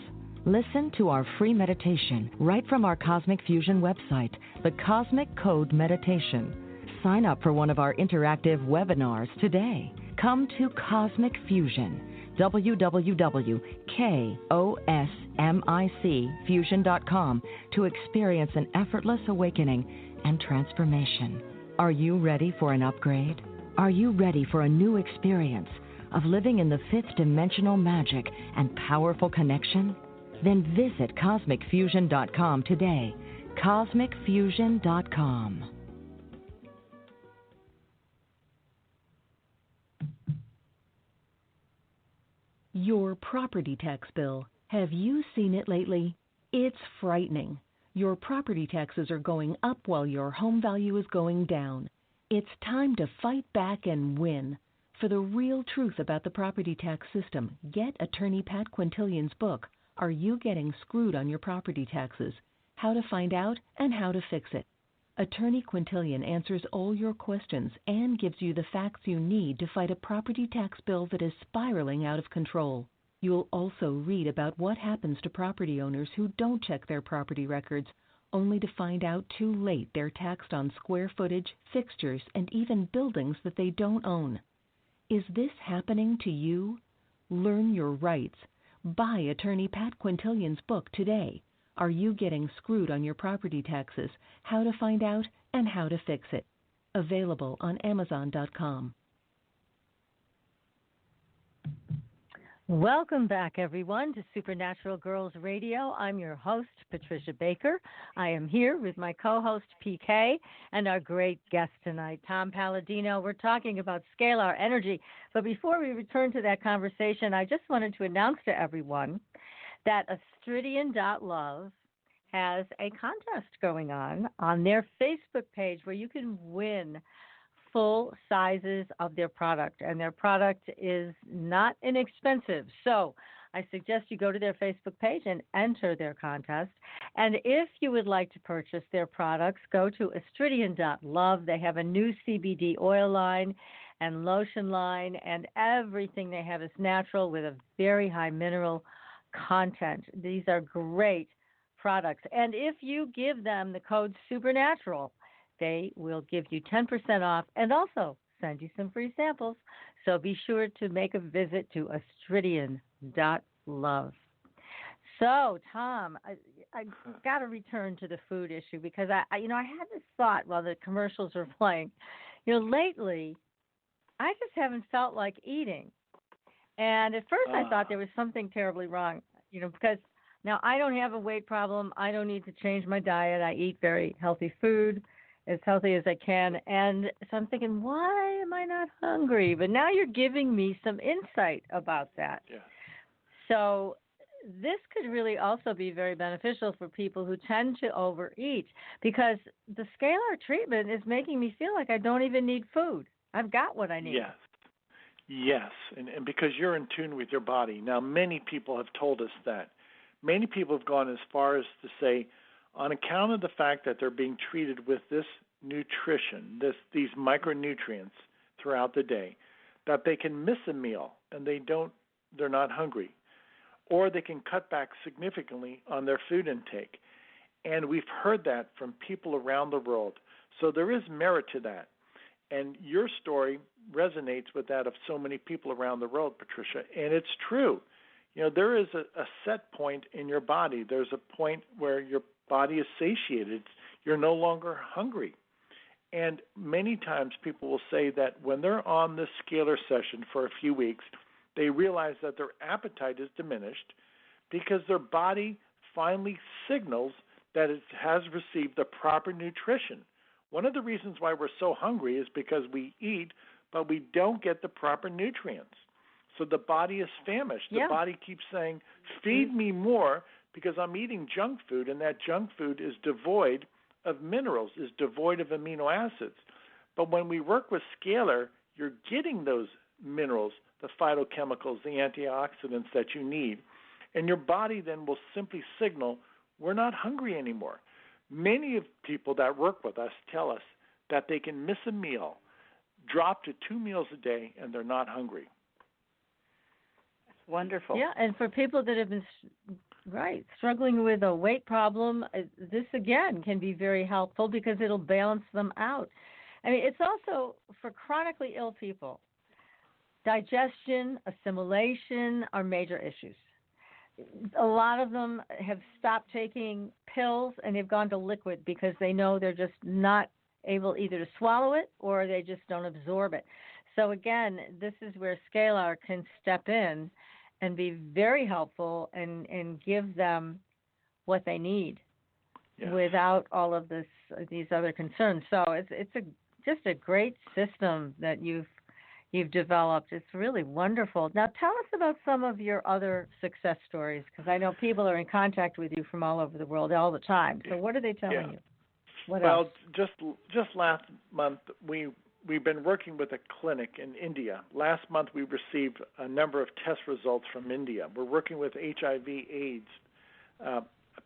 Listen to our free meditation right from our Cosmic Fusion website, the Cosmic Code Meditation. Sign up for one of our interactive webinars today. Come to Cosmic Fusion, www.kosmicfusion.com, to experience an effortless awakening and transformation. Are you ready for an upgrade? Are you ready for a new experience of living in the fifth dimensional magic and powerful connection? Then visit CosmicFusion.com today. CosmicFusion.com. Your property tax bill. Have you seen it lately? It's frightening. Your property taxes are going up while your home value is going down. It's time to fight back and win. For the real truth about the property tax system, get attorney Pat Quintilian's book, Are You Getting Screwed on Your Property Taxes? How to Find Out and How to Fix It. Attorney Quintilian answers all your questions and gives you the facts you need to fight a property tax bill that is spiraling out of control. You'll also read about what happens to property owners who don't check their property records, only to find out too late they're taxed on square footage, fixtures, and even buildings that they don't own. Is this happening to you? Learn your rights. Buy attorney Pat Quintilian's book today. Are You Getting Screwed on Your Property Taxes? How to Find Out and How to Fix It. Available on Amazon.com. Welcome back, everyone, to Supernatural Girls Radio. I'm your host, Patricia Baker. I am here with my co-host, PK, and our great guest tonight, Tom Paladino. We're talking about scalar energy. But before we return to that conversation, I just wanted to announce to everyone that Astridian.love has a contest going on their Facebook page where you can win full sizes of their product, and their product is not inexpensive. So I suggest you go to their Facebook page and enter their contest. And if you would like to purchase their products, go to Astridian.love. They have a new CBD oil line and lotion line, and everything they have is natural with a very high mineral content. These are great products. And if you give them the code SUPERNATURAL, they will give you 10% off and also send you some free samples. So be sure to make a visit to Astridian.love. So, Tom, I got to return to the food issue because I had this thought while the commercials were playing. Lately, I just haven't felt like eating. And at first I thought there was something terribly wrong, because Now, I don't have a weight problem. I don't need to change my diet. I eat very healthy food, as healthy as I can. And so I'm thinking, why am I not hungry? But now you're giving me some insight about that. Yeah. So this could really also be very beneficial for people who tend to overeat, because the scalar treatment is making me feel like I don't even need food. I've got what I need. Yes, and because you're in tune with your body. Now, many people have told us that. Many people have gone as far as to say, on account of the fact that they're being treated with this nutrition, these micronutrients throughout the day, that they can miss a meal and they're not hungry, or they can cut back significantly on their food intake. And we've heard that from people around the world. So there is merit to that. And your story resonates with that of so many people around the world, Patricia. And it's true. There is a set point in your body. There's a point where your body is satiated. You're no longer hungry. And many times people will say that when they're on this scalar session for a few weeks, they realize that their appetite is diminished because their body finally signals that it has received the proper nutrition. One of the reasons why we're so hungry is because we eat, but we don't get the proper nutrients. So the body is famished. Yeah. The body keeps saying, feed me more, because I'm eating junk food, and that junk food is devoid of minerals, is devoid of amino acids. But when we work with Scalar, you're getting those minerals, the phytochemicals, the antioxidants that you need, and your body then will simply signal, we're not hungry anymore. Many of people that work with us tell us that they can miss a meal, drop to 2 meals a day, and they're not hungry. That's wonderful. Yeah, and for people that have been struggling with a weight problem, this again can be very helpful because it'll balance them out. I mean, it's also for chronically ill people. Digestion, assimilation are major issues. A lot of them have stopped taking pills and they've gone to liquid because they know they're just not able either to swallow it or they just don't absorb it. So again, this is where Scalar can step in and be very helpful and give them what they need without all of these other concerns. So it's just a great system that you've developed. It's really wonderful. Now tell us about some of your other success stories, because I know people are in contact with you from all over the world all the time. So what are they telling you? What else? Just last month we've been working with a clinic in India. Last month we received a number of test results from India. We're working with HIV/AIDS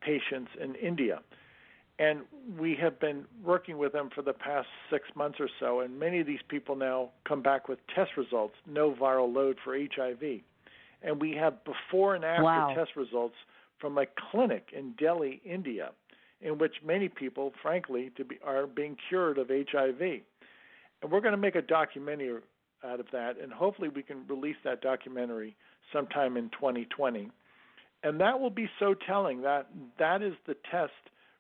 patients in India. And we have been working with them for the past 6 months or so, and many of these people now come back with test results, no viral load for HIV. And we have before and after test results from a clinic in Delhi, India, in which many people, frankly, are being cured of HIV. And we're going to make a documentary out of that, and hopefully we can release that documentary sometime in 2020. And that will be so telling. That is the test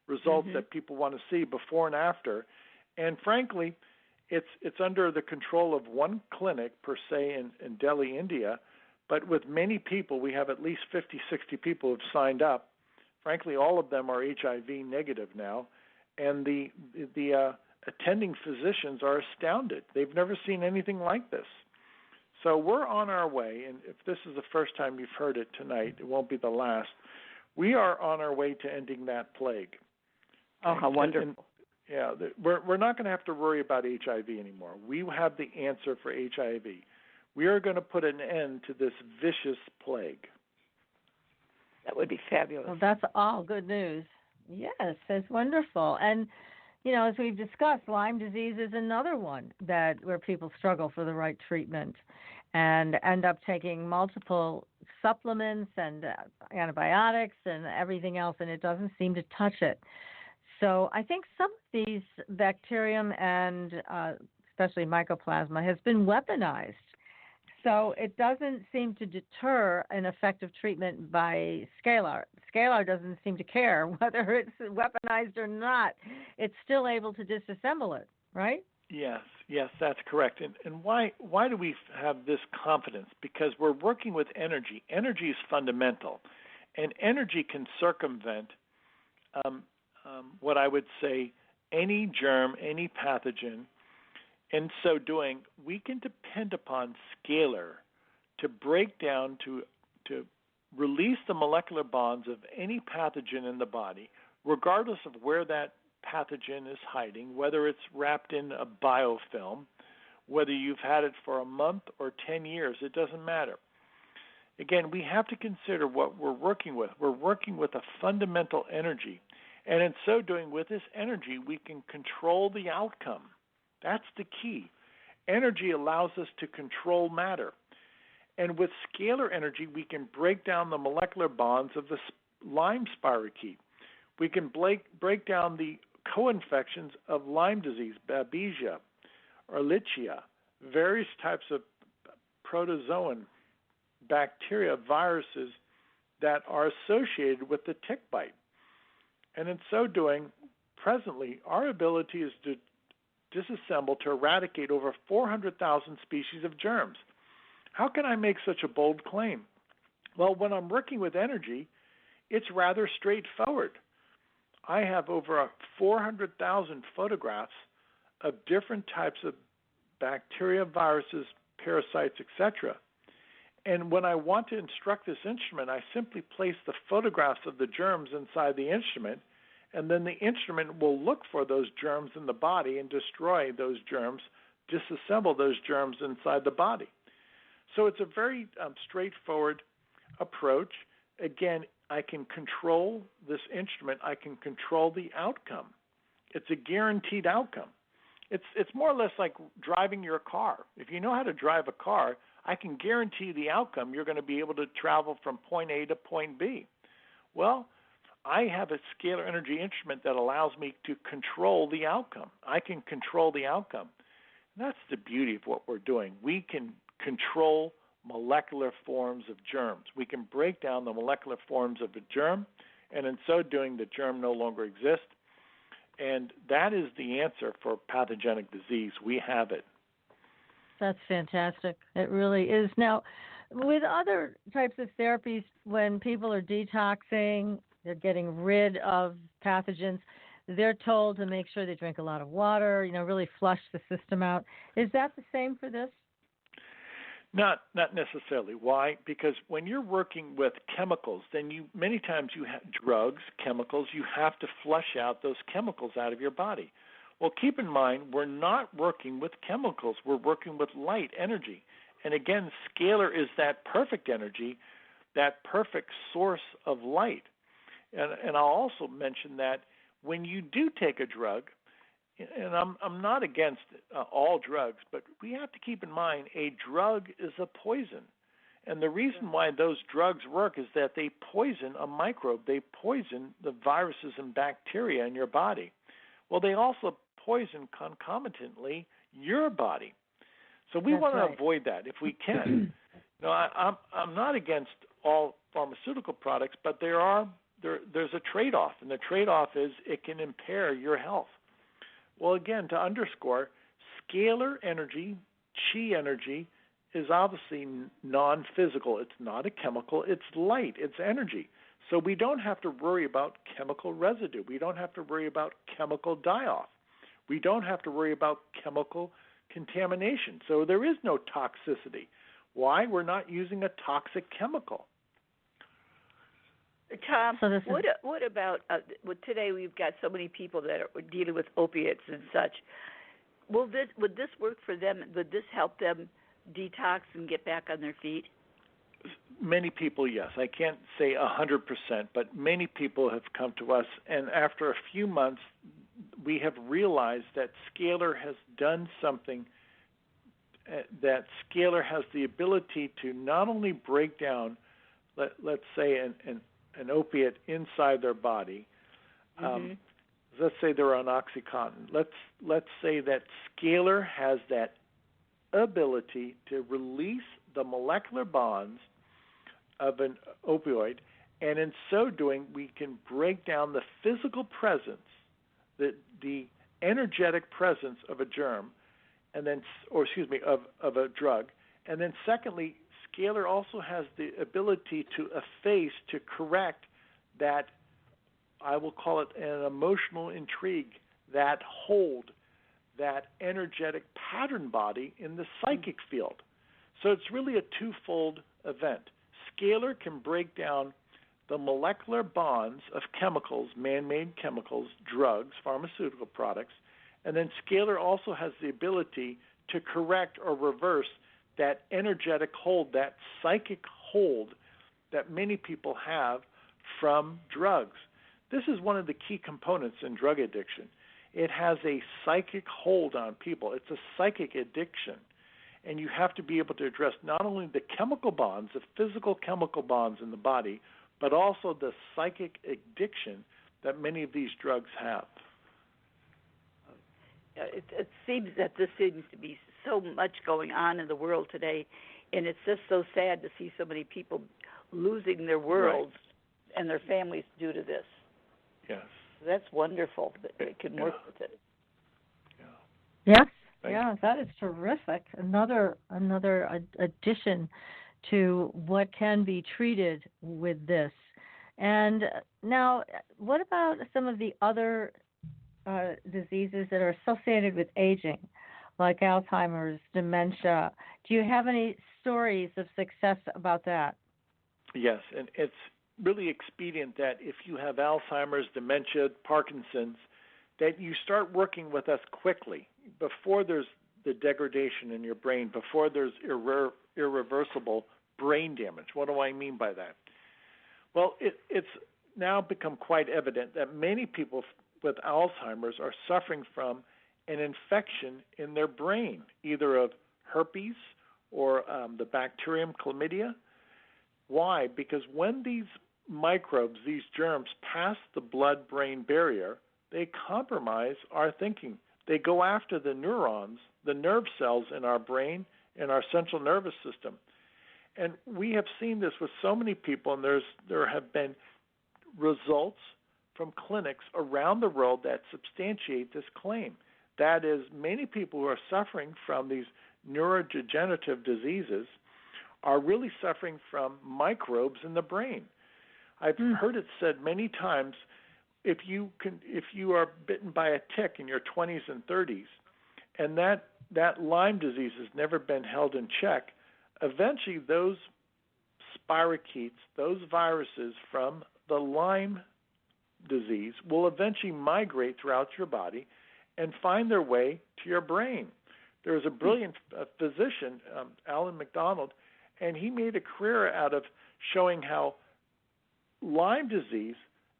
results that people want to see before and after. And frankly, it's under the control of one clinic per se in Delhi, India, but with many people, we have at least 50, 60 people who have signed up. Frankly, all of them are HIV negative now, and the attending physicians are astounded. They've never seen anything like this. So we're on our way, and if this is the first time you've heard it tonight, it won't be the last. We are on our way to ending that plague. Oh, how wonderful. We're not going to have to worry about HIV anymore. We have the answer for HIV. We are going to put an end to this vicious plague. That would be fabulous. Well, that's all good news. Yes, it's wonderful. And, as we've discussed, Lyme disease is another one where people struggle for the right treatment and end up taking multiple supplements and antibiotics and everything else, and it doesn't seem to touch it. So I think some of these bacterium and especially mycoplasma has been weaponized. So it doesn't seem to deter an effective treatment by Scalar. Scalar doesn't seem to care whether it's weaponized or not. It's still able to disassemble it, right? Yes, that's correct. And why do we have this confidence? Because we're working with energy. Energy is fundamental. And energy can circumvent what I would say any germ, any pathogen. In so doing, we can depend upon Scalar to break down, to release the molecular bonds of any pathogen in the body, regardless of where that pathogen is hiding, whether it's wrapped in a biofilm, whether you've had it for a month or 10 years, it doesn't matter. Again, we have to consider what we're working with. We're working with a fundamental energy. And in so doing, with this energy, we can control the outcome. That's the key. Energy allows us to control matter. And with scalar energy, we can break down the molecular bonds of the Lyme spirochete. We can break down the co-infections of Lyme disease, Babesia, Ehrlichia, various types of protozoan, bacteria, viruses that are associated with the tick bite. And in so doing, presently, our ability is to disassemble, to eradicate over 400,000 species of germs. How can I make such a bold claim? Well, when I'm working with energy, it's rather straightforward. I have over 400,000 photographs of different types of bacteria, viruses, parasites, etc. And when I want to instruct this instrument, I simply place the photographs of the germs inside the instrument, and then the instrument will look for those germs in the body and destroy those germs, disassemble those germs inside the body. So it's a very straightforward approach. Again, I can control this instrument. I can control the outcome. It's a guaranteed outcome. It's more or less like driving your car. If you know how to drive a car, I can guarantee the outcome. You're going to be able to travel from point A to point B. Well, I have a scalar energy instrument that allows me to control the outcome. I can control the outcome. And that's the beauty of what we're doing. We can control molecular forms of germs. We can break down the molecular forms of a germ, and in so doing, the germ no longer exists. And that is the answer for pathogenic disease. We have it. That's fantastic. It really is. Now, with other types of therapies, when people are detoxing, they're getting rid of pathogens, they're told to make sure they drink a lot of water, really flush the system out. Is that the same for this? Not necessarily. Why? Because when you're working with chemicals, then many times you have drugs, chemicals, you have to flush out those chemicals out of your body. Well, keep in mind, we're not working with chemicals. We're working with light, energy. And again, scalar is that perfect energy, that perfect source of light. And I'll also mention that when you do take a drug, and I'm not against all drugs, but we have to keep in mind a drug is a poison. And the reason why those drugs work is that they poison a microbe. They poison the viruses and bacteria in your body. Well, they also poison concomitantly your body. So we want to avoid that if we can. I'm not against all pharmaceutical products, but there's a trade-off, and the trade-off is it can impair your health. Well, again, to underscore, scalar energy, chi energy, is obviously non-physical. It's not a chemical. It's light. It's energy. So we don't have to worry about chemical residue. We don't have to worry about chemical die-off. We don't have to worry about chemical contamination. So there is no toxicity. Why? We're not using a toxic chemical. Tom, what about today? We've got so many people that are dealing with opiates and such. Would this work for them? Would this help them detox and get back on their feet? Many people, yes. I can't say 100%, but many people have come to us, and after a few months, we have realized that scalar has done something. That scalar has the ability to not only break down, let's say, an opiate inside their body. Let's say they're on OxyContin. Let's say that scalar has that ability to release the molecular bonds of an opioid, and in so doing, we can break down the physical presence, the energetic presence of a germ, and then, of a drug, and then secondly, Scalar also has the ability to efface, to correct that, I will call it an emotional intrigue, that hold, that energetic pattern body in the psychic field. So it's really a twofold event. Scalar can break down the molecular bonds of chemicals, man-made chemicals, drugs, pharmaceutical products, and then Scalar also has the ability to correct or reverse that energetic hold, that psychic hold that many people have from drugs. This is one of the key components in drug addiction. It has a psychic hold on people. It's a psychic addiction. And you have to be able to address not only the chemical bonds, the physical chemical bonds in the body, but also the psychic addiction that many of these drugs have. It seems that this seems to be so much going on in the world today, and it's just so sad to see so many people losing their worlds and their families due to this. Yes. That's wonderful that they can work with it. Yes. Thank Yeah, that is terrific. Another addition to what can be treated with this. And now, what about some of the other diseases that are associated with aging, like Alzheimer's, dementia? Do you have any stories of success about that? Yes, and it's really expedient that if you have Alzheimer's, dementia, Parkinson's, that you start working with us quickly before there's the degradation in your brain, before there's irreversible brain damage. What do I mean by that? Well, it's now become quite evident that many people with Alzheimer's are suffering from an infection in their brain, either of herpes or the bacterium chlamydia. Why? Because when these microbes, these germs, pass the blood-brain barrier, they compromise our thinking. They go after the neurons, the nerve cells in our brain and our central nervous system. And we have seen this with so many people, and there have been results from clinics around the world that substantiate this claim. That is, many people who are suffering from these neurodegenerative diseases are really suffering from microbes in the brain. I've heard it said many times, if you are bitten by a tick in your 20s and 30s, and that Lyme disease has never been held in check, eventually those spirochetes, those viruses from the Lyme disease, will eventually migrate throughout your body and find their way to your brain. There was a brilliant physician, Alan MacDonald, and he made a career out of showing how Lyme disease,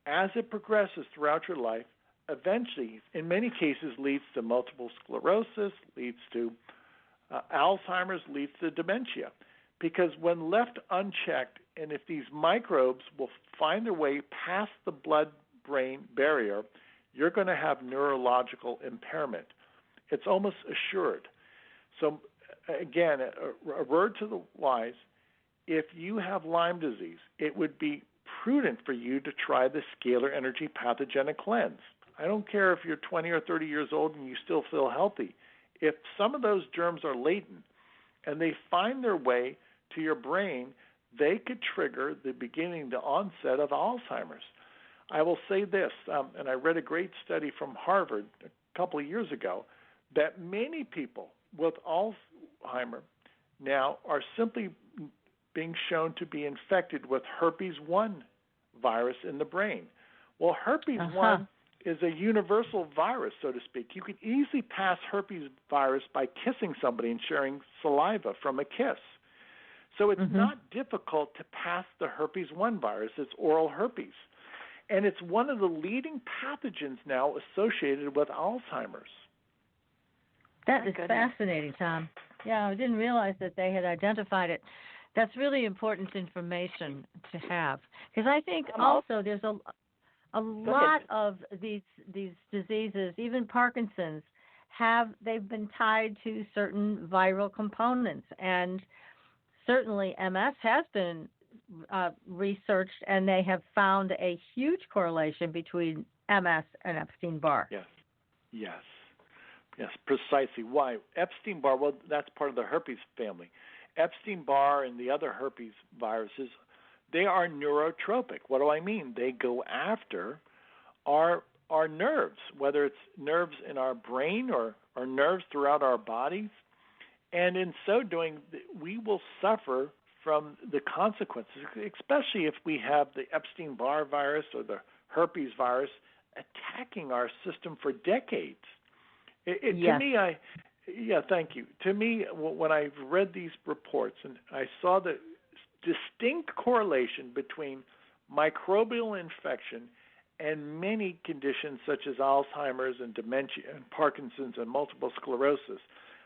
as it progresses throughout your life, eventually, in many cases, leads to multiple sclerosis, leads to Alzheimer's, leads to dementia. Because when left unchecked, and if these microbes will find their way past the blood-brain barrier, you're going to have neurological impairment. It's almost assured. So, again, a word to the wise, if you have Lyme disease, it would be prudent for you to try the Scalar Energy Pathogenic Cleanse. I don't care if you're 20 or 30 years old and you still feel healthy. If some of those germs are latent and they find their way to your brain, they could trigger the onset of Alzheimer's. I will say this, and I read a great study from Harvard a couple of years ago, that many people with Alzheimer's now are simply being shown to be infected with herpes 1 virus in the brain. Well, herpes 1 is a universal virus, so to speak. You could easily pass herpes virus by kissing somebody and sharing saliva from a kiss. So it's not difficult to pass the herpes 1 virus. It's oral herpes. And it's one of the leading pathogens now associated with Alzheimer's. That is fascinating, Tom. Yeah, I didn't realize that they had identified it. That's really important information to have. Because I think also there's a lot of these diseases, even Parkinson's, they've been tied to certain viral components. And certainly MS has been researched, and they have found a huge correlation between MS and Epstein-Barr. Yes, precisely. Why? Epstein-Barr, well, that's part of the herpes family. Epstein-Barr and the other herpes viruses, they are neurotropic. What do I mean? They go after our nerves, whether it's nerves in our brain or nerves throughout our bodies. And in so doing, we will suffer from the consequences, especially if we have the Epstein-Barr virus or the herpes virus attacking our system for decades. Yes. To me, thank you. To me, when I've read these reports and I saw the distinct correlation between microbial infection and many conditions such as Alzheimer's and dementia and Parkinson's and multiple sclerosis,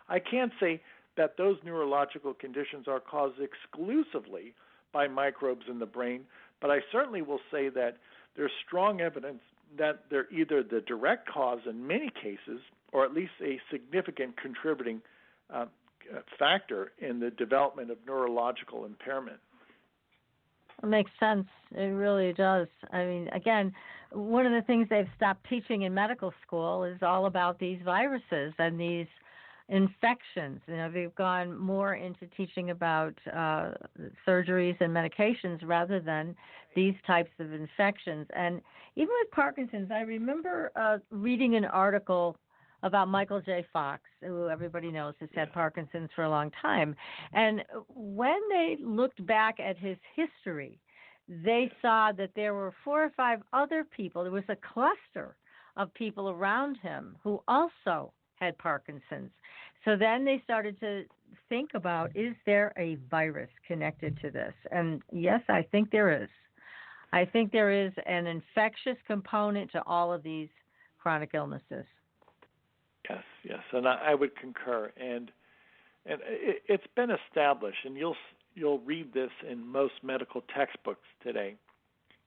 I can't say that those neurological conditions are caused exclusively by microbes in the brain, but I certainly will say that there's strong evidence that they're either the direct cause in many cases or at least a significant contributing factor in the development of neurological impairment. It makes sense. It really does. I mean, again, one of the things they've stopped teaching in medical school is all about these viruses and these infections. You know, they've gone more into teaching about surgeries and medications rather than these types of infections. And even with Parkinson's, I remember reading an article about Michael J. Fox, who everybody knows has had Parkinson's for a long time. And when they looked back at his history, they saw that there were 4 or 5 other people. There was a cluster of people around him who also had Parkinson's. So then they started to think about, is there a virus connected to this? And yes, I think there is. I think there is an infectious component to all of these chronic illnesses. Yes, and I would concur. And it's been established, and you'll read this in most medical textbooks today.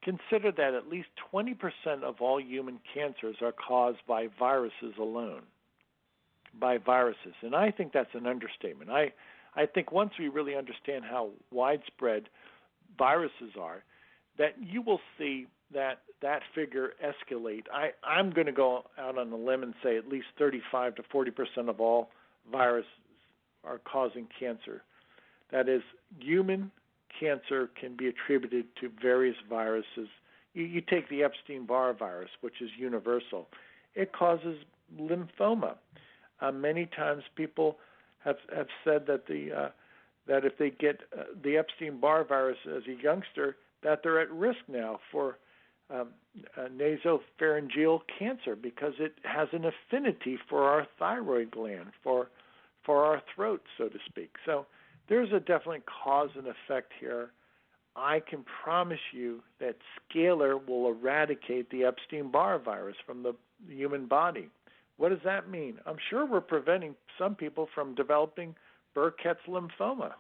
Consider that at least 20% of all human cancers are caused by viruses alone. By viruses, and I think that's an understatement. I think once we really understand how widespread viruses are, that you will see that figure escalate. I'm going to go out on a limb and say at least 35 to 40% of all viruses are causing cancer. That is, human cancer can be attributed to various viruses. You take the Epstein-Barr virus, which is universal. It causes lymphoma. Many times people have said that that if they get the Epstein-Barr virus as a youngster, that they're at risk now for nasopharyngeal cancer because it has an affinity for our thyroid gland, for our throat, so to speak. So there's a definite cause and effect here. I can promise you that Scalar will eradicate the Epstein-Barr virus from the human body. What does that mean? I'm sure we're preventing some people from developing Burkitt's lymphoma.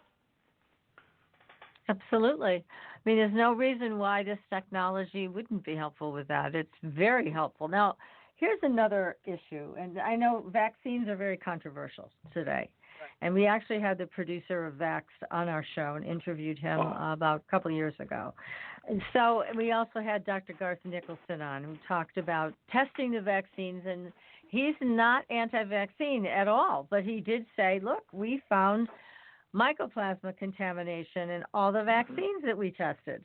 Absolutely. I mean, there's no reason why this technology wouldn't be helpful with that. It's very helpful. Now, here's another issue, and I know vaccines are very controversial today. And we actually had the producer of Vax on our show and interviewed him about a couple of years ago. And so we also had Dr. Garth Nicholson on, who talked about testing the vaccines, and he's not anti-vaccine at all, but he did say, look, we found mycoplasma contamination in all the vaccines that we tested.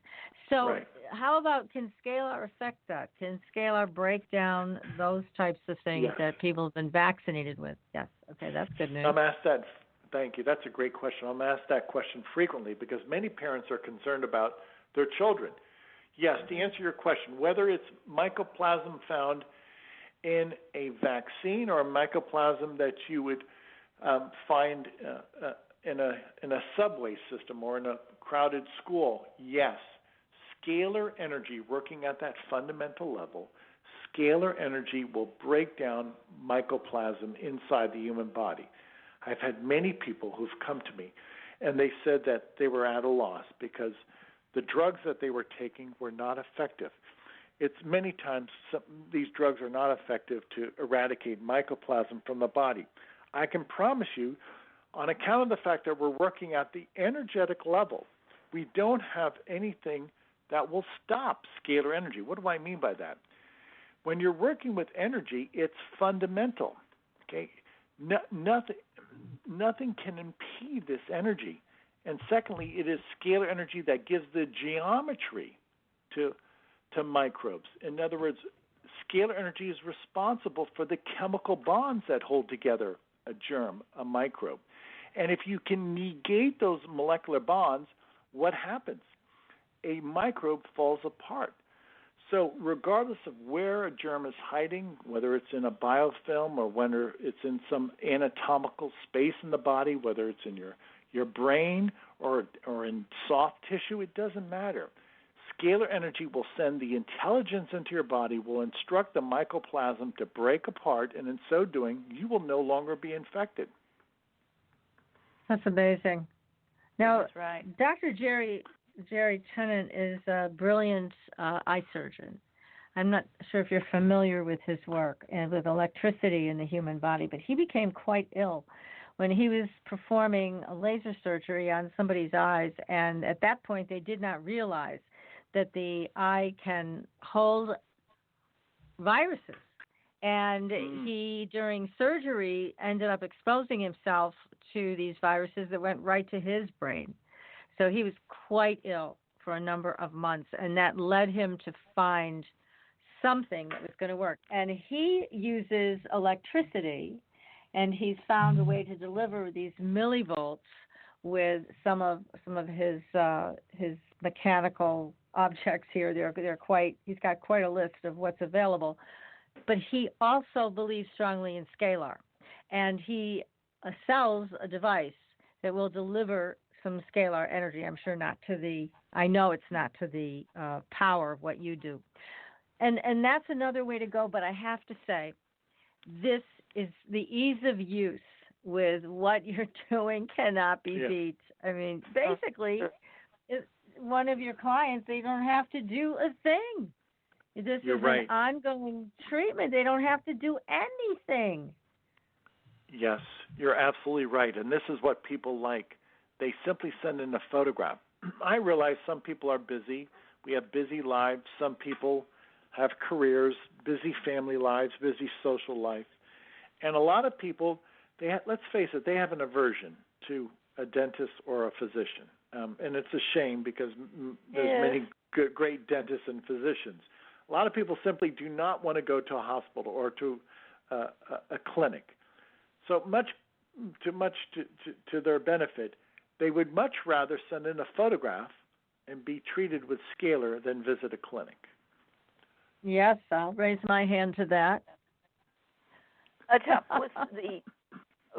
So how about, can Scalar affect that? Can Scalar break down those types of things that people have been vaccinated with? Yes. Okay, that's good news. I'm asked that. Thank you. That's a great question. I'm asked that question frequently because many parents are concerned about their children. Yes, to answer your question, whether it's mycoplasm found in a vaccine or a mycoplasm that you would find in a subway system or in a crowded school, yes. Scalar energy, working at that fundamental level, scalar energy will break down mycoplasm inside the human body. I've had many people who've come to me, and they said that they were at a loss because the drugs that they were taking were not effective. It's many times these drugs are not effective to eradicate mycoplasm from the body. I can promise you, on account of the fact that we're working at the energetic level, we don't have anything that will stop scalar energy. What do I mean by that? When you're working with energy, it's fundamental. Okay, nothing can impede this energy. And secondly, it is scalar energy that gives the geometry to microbes. In other words, scalar energy is responsible for the chemical bonds that hold together a germ, a microbe. And if you can negate those molecular bonds, what happens? A microbe falls apart. So regardless of where a germ is hiding, whether it's in a biofilm or whether it's in some anatomical space in the body, whether it's in your brain or in soft tissue, it doesn't matter. Scalar energy will send the intelligence into your body, will instruct the mycoplasm to break apart, and in so doing, you will no longer be infected. That's amazing. Now, that's right. Dr. Jerry Tunein is a brilliant eye surgeon. I'm not sure if you're familiar with his work and with electricity in the human body, but he became quite ill when he was performing a laser surgery on somebody's eyes, and at that point they did not realize that the eye can hold viruses. And he, during surgery, ended up exposing himself to these viruses that went right to his brain. So he was quite ill for a number of months, and that led him to find something that was going to work. And he uses electricity, and he's found a way to deliver these millivolts with some of his mechanical objects here. They're quite. He's got quite a list of what's available. But he also believes strongly in scalar, and he sells a device that will deliver some scalar energy. I'm sure not to the. I know it's not to the power of what you do, and that's another way to go. But I have to say, this is the ease of use with what you're doing cannot be beat. I mean, basically, one of your clients, they don't have to do a thing. This is an ongoing treatment. They don't have to do anything. Yes, you're absolutely right. And this is what people like. They simply send in a photograph. I realize some people are busy. We have busy lives. Some people have careers, busy family lives, busy social life. And a lot of people, let's face it, they have an aversion to a dentist or a physician. And it's a shame because there's many great dentists and physicians. A lot of people simply do not want to go to a hospital or to a clinic. So much to their benefit, they would much rather send in a photograph and be treated with scalar than visit a clinic. Yes, I'll raise my hand to that. With the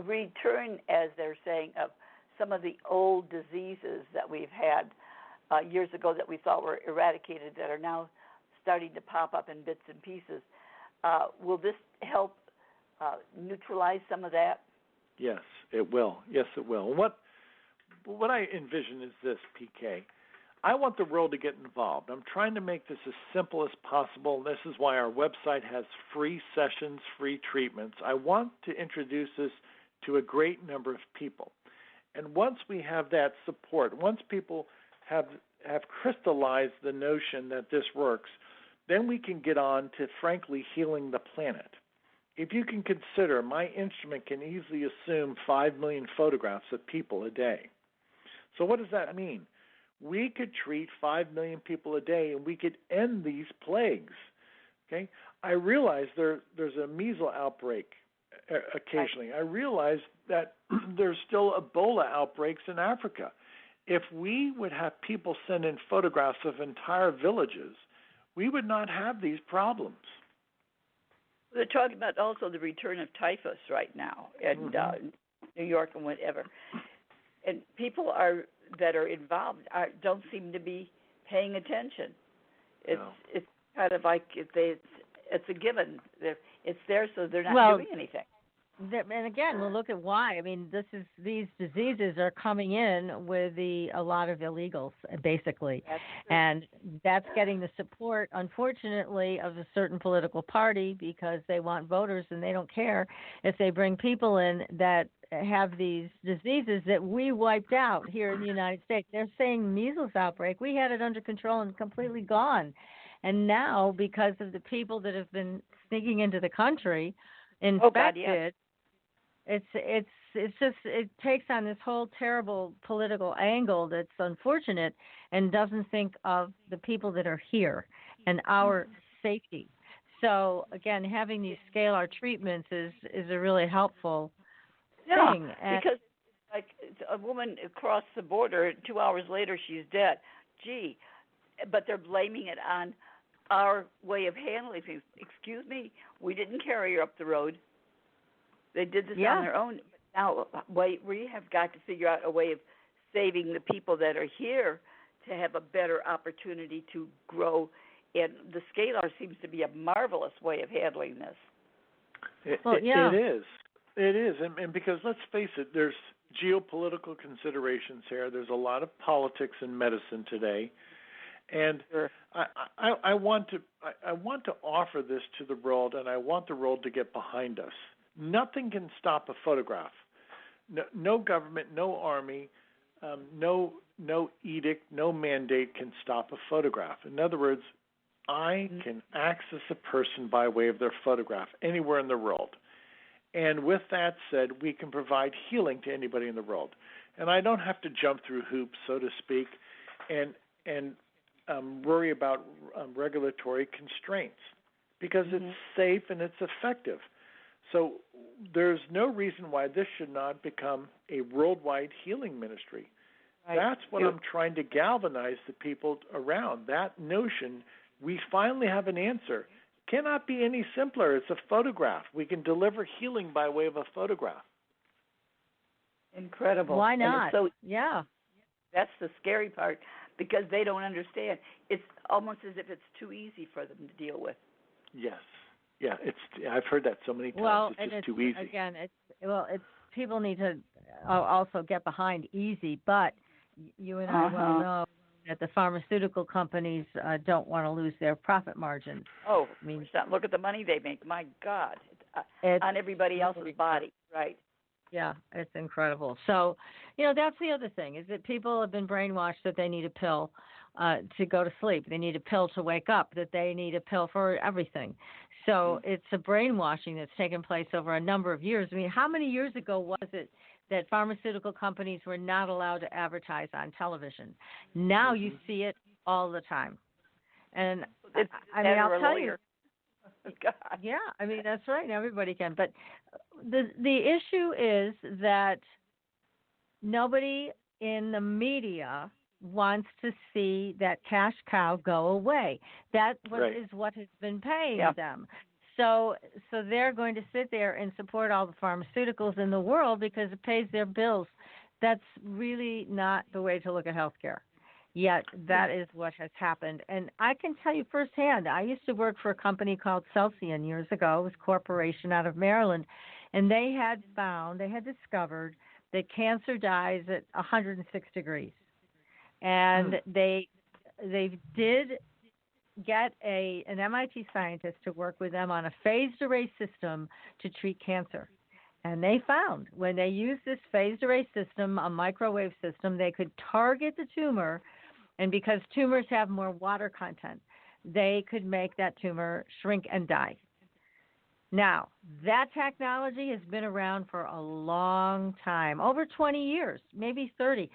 return, as they're saying, of some of the old diseases that we've had years ago that we thought were eradicated that are now starting to pop up in bits and pieces. Will this help neutralize some of that? Yes, it will. Yes, it will. What I envision is this, PK. I want the world to get involved. I'm trying to make this as simple as possible. This is why our website has free sessions, free treatments. I want to introduce this to a great number of people. And once we have that support, once people have crystallized the notion that this works, then we can get on to, frankly, healing the planet. If you can consider, my instrument can easily assume 5 million photographs of people a day. So what does that mean? We could treat 5 million people a day, and we could end these plagues. Okay? I realize there's a measles outbreak occasionally. I realize that there's still Ebola outbreaks in Africa. If we would have people send in photographs of entire villages, we would not have these problems. They're talking about also the return of typhus right now in New York and whatever. And people that are involved don't seem to be paying attention. It's kind of like it's a given. It's there, so they're not doing anything. And again, we'll look at why. I mean, these diseases are coming in with a lot of illegals, basically, and that's getting the support, unfortunately, of a certain political party because they want voters and they don't care if they bring people in that have these diseases that we wiped out here in the United States. They're saying measles outbreak. We had it under control and completely gone, and now because of the people that have been sneaking into the country infected. It's it takes on this whole terrible political angle that's unfortunate, and doesn't think of the people that are here and our safety. So again, having these scalar treatments is a really helpful thing. Because like a woman crossed the border, 2 hours later she's dead. Gee, but they're blaming it on our way of handling things. Excuse me, we didn't carry her up the road. They did this on their own. Now we have got to figure out a way of saving the people that are here to have a better opportunity to grow. And the Scalar seems to be a marvelous way of handling this. It is. It is. And because let's face it, there's geopolitical considerations here. There's a lot of politics in medicine today. And I want to offer this to the world, and I want the world to get behind us. Nothing can stop a photograph. No government, no army, no edict, no mandate can stop a photograph. In other words, I can access a person by way of their photograph anywhere in the world. And with that said, we can provide healing to anybody in the world. And I don't have to jump through hoops, so to speak, and worry about regulatory constraints, because it's safe and it's effective. So there's no reason why this should not become a worldwide healing ministry. Right. That's what I'm trying to galvanize the people around, that notion. We finally have an answer. Cannot be any simpler. It's a photograph. We can deliver healing by way of a photograph. Incredible. Why not? That's the scary part, because they don't understand. It's almost as if it's too easy for them to deal with. Yes. Yeah, I've heard that so many times. Well, it's just too easy. Again, it's people need to also get behind easy, but you and I well know that the pharmaceutical companies don't want to lose their profit margins. Oh, I mean, look at the money they make. My God, on everybody else's body, right? Yeah, it's incredible. So, that's the other thing, is that people have been brainwashed that they need a pill to go to sleep. They need a pill to wake up, that they need a pill for everything. So it's a brainwashing that's taken place over a number of years. I mean, how many years ago was it that pharmaceutical companies were not allowed to advertise on television? Now you see it all the time. And I'll tell you. God. Yeah, I mean, that's right. Everybody can. But the issue is that nobody in the media wants to see that cash cow go away. That is what has been paying them. So they're going to sit there and support all the pharmaceuticals in the world because it pays their bills. That's really not the way to look at healthcare. Yet that is what has happened. And I can tell you firsthand, I used to work for a company called Celsian years ago. It was a corporation out of Maryland. And they had discovered that cancer dies at 106 degrees. And they did get an MIT scientist to work with them on a phased array system to treat cancer. And they found when they used this phased array system, a microwave system, they could target the tumor. And because tumors have more water content, they could make that tumor shrink and die. Now, that technology has been around for a long time, over 20 years, maybe 30.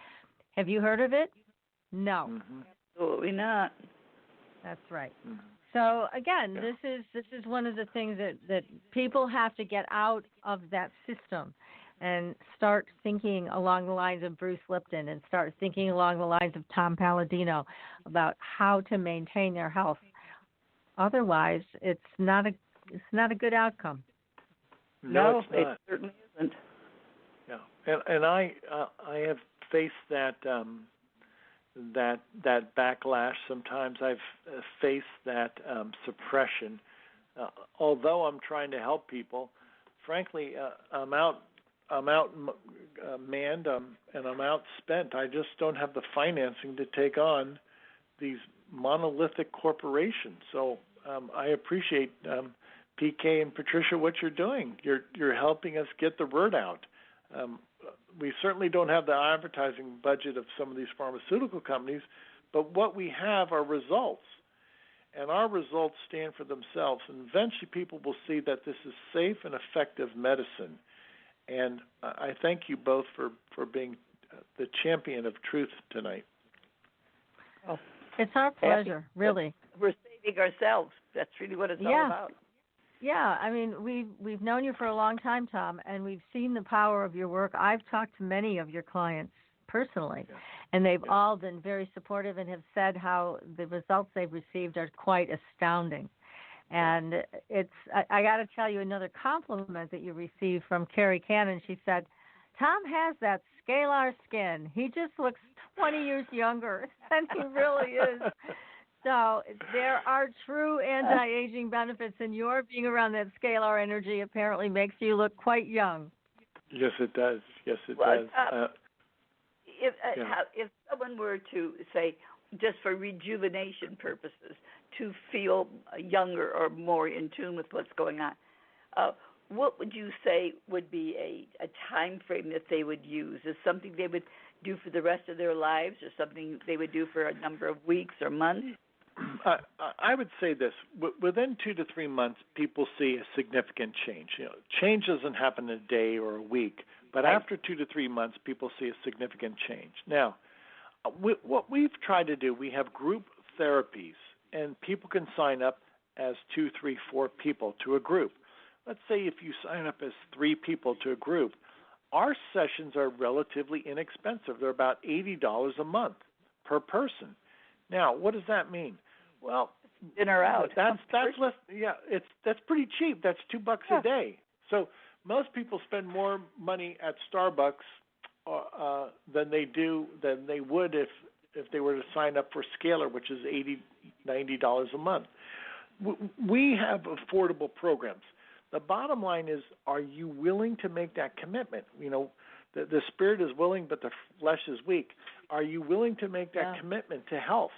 Have you heard of it? No. Absolutely not. That's right. So again, this is one of the things that people have to get out of that system and start thinking along the lines of Bruce Lipton and start thinking along the lines of Tom Paladino about how to maintain their health. Otherwise, it's not a good outcome. No, it certainly isn't. Yeah, and I have faced that backlash. Sometimes I've faced that suppression. Although I'm trying to help people, frankly, I'm manned and I'm outspent. I just don't have the financing to take on these monolithic corporations. So I appreciate PK and Patricia what you're doing. You're helping us get the word out. We certainly don't have the advertising budget of some of these pharmaceutical companies, but what we have are results. And our results stand for themselves. And eventually people will see that this is safe and effective medicine. And I thank you both for being the champion of truth tonight. Oh, it's our pleasure, really. We're saving ourselves. That's really what it's all about. Yeah, I mean, we've known you for a long time, Tom, and we've seen the power of your work. I've talked to many of your clients personally, and they've all been very supportive and have said how the results they've received are quite astounding. And I got to tell you another compliment that you received from Carrie Cannon. She said, Tom has that scalar skin. He just looks 20 years younger, and he really is. So there are true anti-aging benefits, and your being around that scalar energy apparently makes you look quite young. Yes, it does. Yes, it does. If someone were to say, just for rejuvenation purposes, to feel younger or more in tune with what's going on, what would you say would be a time frame that they would use? Is something they would do for the rest of their lives, or something they would do for a number of weeks or months? I would say this: within 2 to 3 months, people see a significant change. Change doesn't happen in a day or a week, but after 2 to 3 months, people see a significant change. Now, what we've tried to do, we have group therapies, and people can sign up as 2, 3, 4 people to a group. Let's say if you sign up as 3 people to a group, our sessions are relatively inexpensive. They're about $80 a month per person. Now, what does that mean? Well, dinner out. That's less. Yeah, that's pretty cheap. That's $2 a day. So most people spend more money at Starbucks than they would if they were to sign up for Scalar, which is $80-90 a month. We have affordable programs. The bottom line is, are you willing to make that commitment? The spirit is willing, but the flesh is weak. Are you willing to make that commitment to health?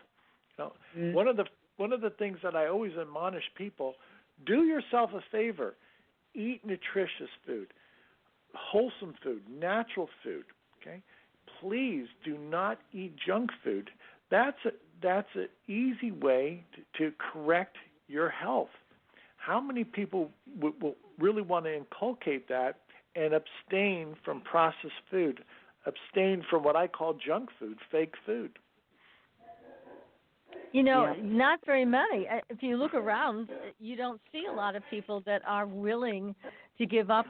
One of the things that I always admonish people: do yourself a favor, eat nutritious food, wholesome food, natural food. Okay, please do not eat junk food. That's an easy way to correct your health. How many people will really want to inculcate that and abstain from processed food, abstain from what I call junk food, fake food? Not very many. If you look around, you don't see a lot of people that are willing to give up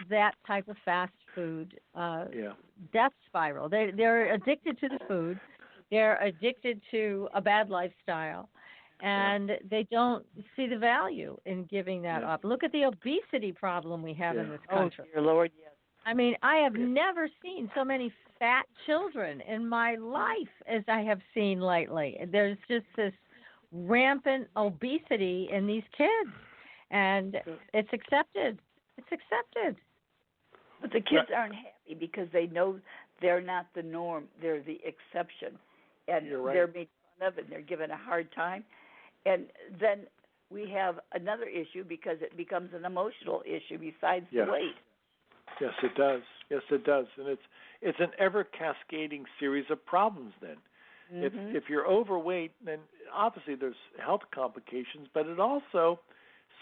that type of fast food death spiral. They're addicted to the food. They're addicted to a bad lifestyle, and they don't see the value in giving that up. Look at the obesity problem we have in this country. Oh, dear Lord, yes. I mean, I have never seen so many fat children in my life as I have seen lately. There's just this rampant obesity in these kids, and it's accepted. It's accepted. But the kids aren't happy because they know they're not the norm. They're the exception. And they're made fun of, and they're given a hard time. And then we have another issue because it becomes an emotional issue besides the weight. Yes, it does. Yes, it does. And it's an ever cascading series of problems then. Mm-hmm. If you're overweight, then obviously there's health complications, but it also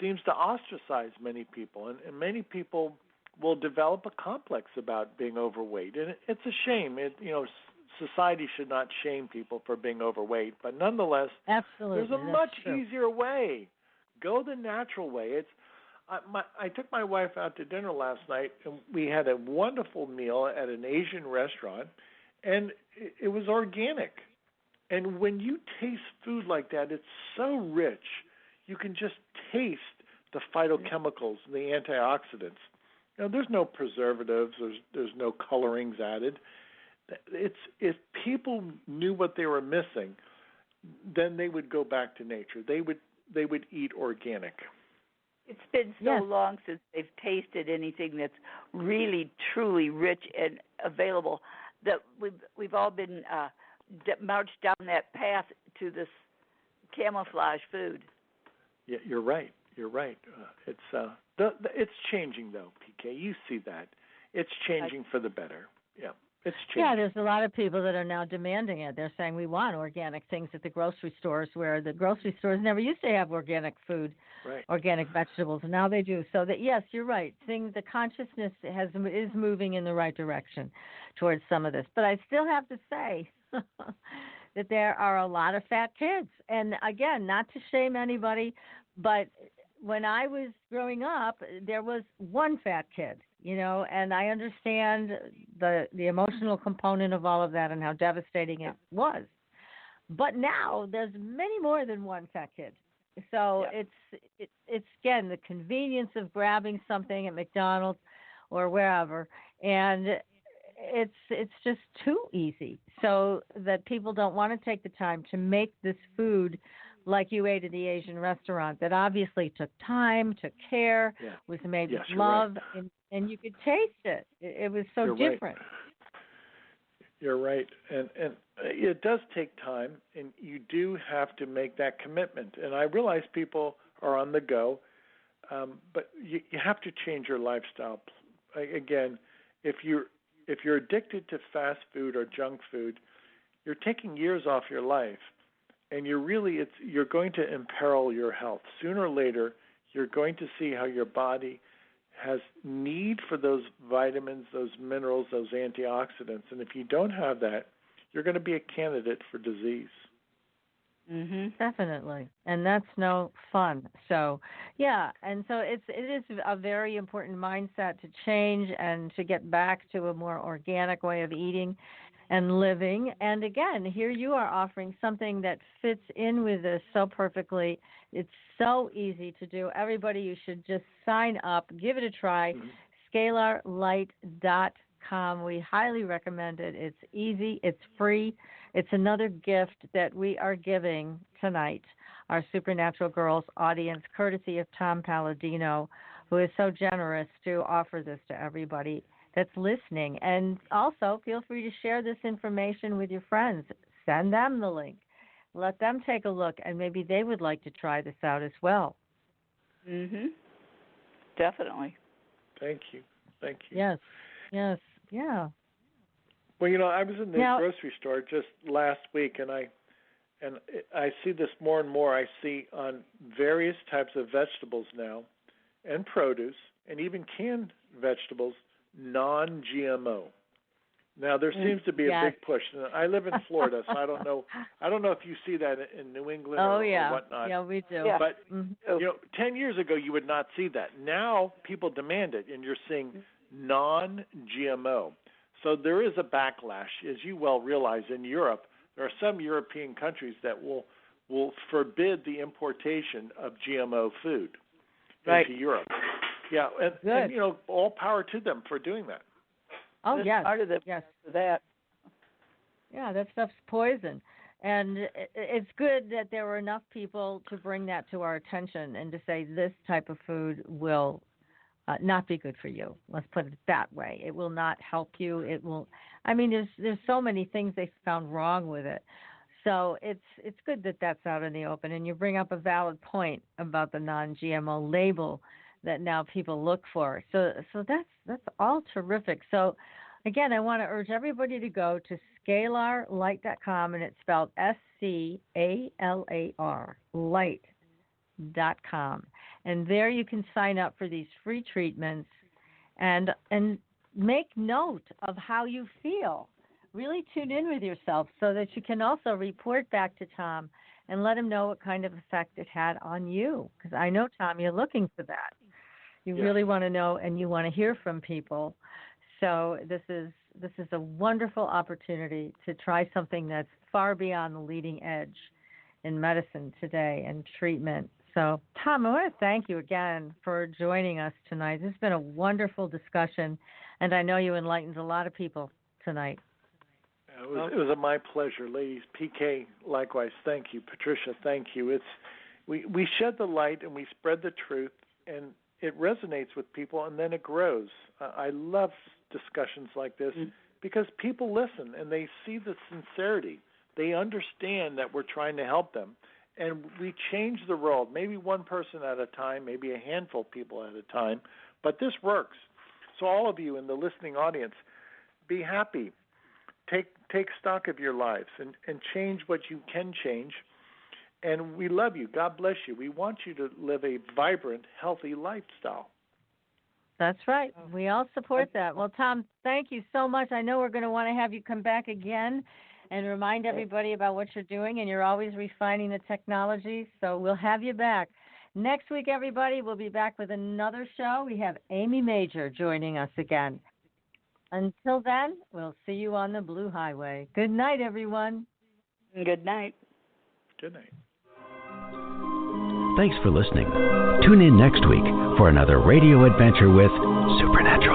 seems to ostracize many people. And many people will develop a complex about being overweight. And it's a shame. Society should not shame people for being overweight, but nonetheless, there's a much easier way. Go the natural way. I took my wife out to dinner last night, and we had a wonderful meal at an Asian restaurant, and it was organic. And when you taste food like that, it's so rich. You can just taste the phytochemicals, the antioxidants. There's no preservatives. There's no colorings added. If people knew what they were missing, then they would go back to nature. They would eat organic. It's been so long since they've tasted anything that's really, truly rich and available that we've all been marched down that path to this camouflage food. Yeah, you're right. You're right. It's changing though, PK. You see that. It's changing for the better. Yeah. It's changing. Yeah, there's a lot of people that are now demanding it. They're saying we want organic things at the grocery stores, where the grocery stores never used to have organic food, right. Organic vegetables, and now they do. So that, yes, you're right. The consciousness is moving in the right direction towards some of this. But I still have to say that there are a lot of fat kids. And again, not to shame anybody, but when I was growing up, there was one fat kid, and I understand the emotional component of all of that and how devastating it was. But now there's many more than one fat kid. So it's again the convenience of grabbing something at McDonald's or wherever, and it's just too easy. So that people don't want to take the time to make this food like you ate at the Asian restaurant, that obviously took time, took care, was made with love, right. and you could taste it. It was so different. Right. You're right, and it does take time, and you do have to make that commitment. And I realize people are on the go, but you have to change your lifestyle. Again, if you're addicted to fast food or junk food, you're taking years off your life. And you're going to imperil your health. Sooner or later, you're going to see how your body has need for those vitamins, those minerals, those antioxidants. And if you don't have that, you're going to be a candidate for disease. Definitely. And that's no fun. So, and so it is a very important mindset to change and to get back to a more organic way of eating and living. And again, here you are offering something that fits in with this so perfectly. It's so easy to do. Everybody, you should just sign up, give it a try. ScalarLight.com. We highly recommend it. It's easy. It's free. It's another gift that we are giving tonight, our Supernatural Girls audience, courtesy of Tom Paladino, who is so generous to offer this to everybody that's listening. And also, feel free to share this information with your friends. Send them the link. Let them take a look, and maybe they would like to try this out as well. Definitely. Thank you. Yes, yeah. Well, I was in the grocery store just last week, and I see this more and more. I see on various types of vegetables now, and produce, and even canned vegetables, non-GMO. Now there seems to be a big push. I live in Florida, so I don't know if you see that in New England or whatnot. Yeah, we do. Yeah. But 10 years ago you would not see that. Now people demand it, and you're seeing non-GMO. So there is a backlash, as you well realize. In Europe, there are some European countries that will forbid the importation of GMO food into Europe. Yeah, and all power to them for doing that. Oh, yes. Part of that. Yeah, that stuff's poison. And it's good that there were enough people to bring that to our attention and to say this type of food will not be good for you. Let's put it that way. It will not help you. It will. I mean, there's so many things they found wrong with it. So it's good that that's out in the open. And you bring up a valid point about the non-GMO label that now people look for. So that's all terrific. So again, I want to urge everybody to go to scalarlight.com, and it's spelled SCALAR, light.com. And there you can sign up for these free treatments and make note of how you feel. Really tune in with yourself so that you can also report back to Tom and let him know what kind of effect it had on you. Because I know, Tom, you're looking for that. You really want to know, and you want to hear from people. So this is a wonderful opportunity to try something that's far beyond the leading edge in medicine today and treatment. So, Tom, I want to thank you again for joining us tonight. This has been a wonderful discussion, and I know you enlightened a lot of people tonight. It was my pleasure, ladies. PK, likewise, thank you. Patricia, thank you. We shed the light and we spread the truth, and it resonates with people, and then it grows. I love discussions like this because people listen and they see the sincerity. They understand that we're trying to help them, and we change the world, maybe one person at a time, maybe a handful of people at a time, but this works. So all of you in the listening audience, be happy. take stock of your lives and change what you can change. And we love you. God bless you. We want you to live a vibrant, healthy lifestyle. That's right. We all support that. Well, Tom, thank you so much. I know we're going to want to have you come back again and remind everybody about what you're doing, and you're always refining the technology, so we'll have you back. Next week, everybody, we'll be back with another show. We have Amy Major joining us again. Until then, we'll see you on the Blue Highway. Good night, everyone. Good night. Good night. Thanks for listening. Tune in next week for another radio adventure with Supernatural.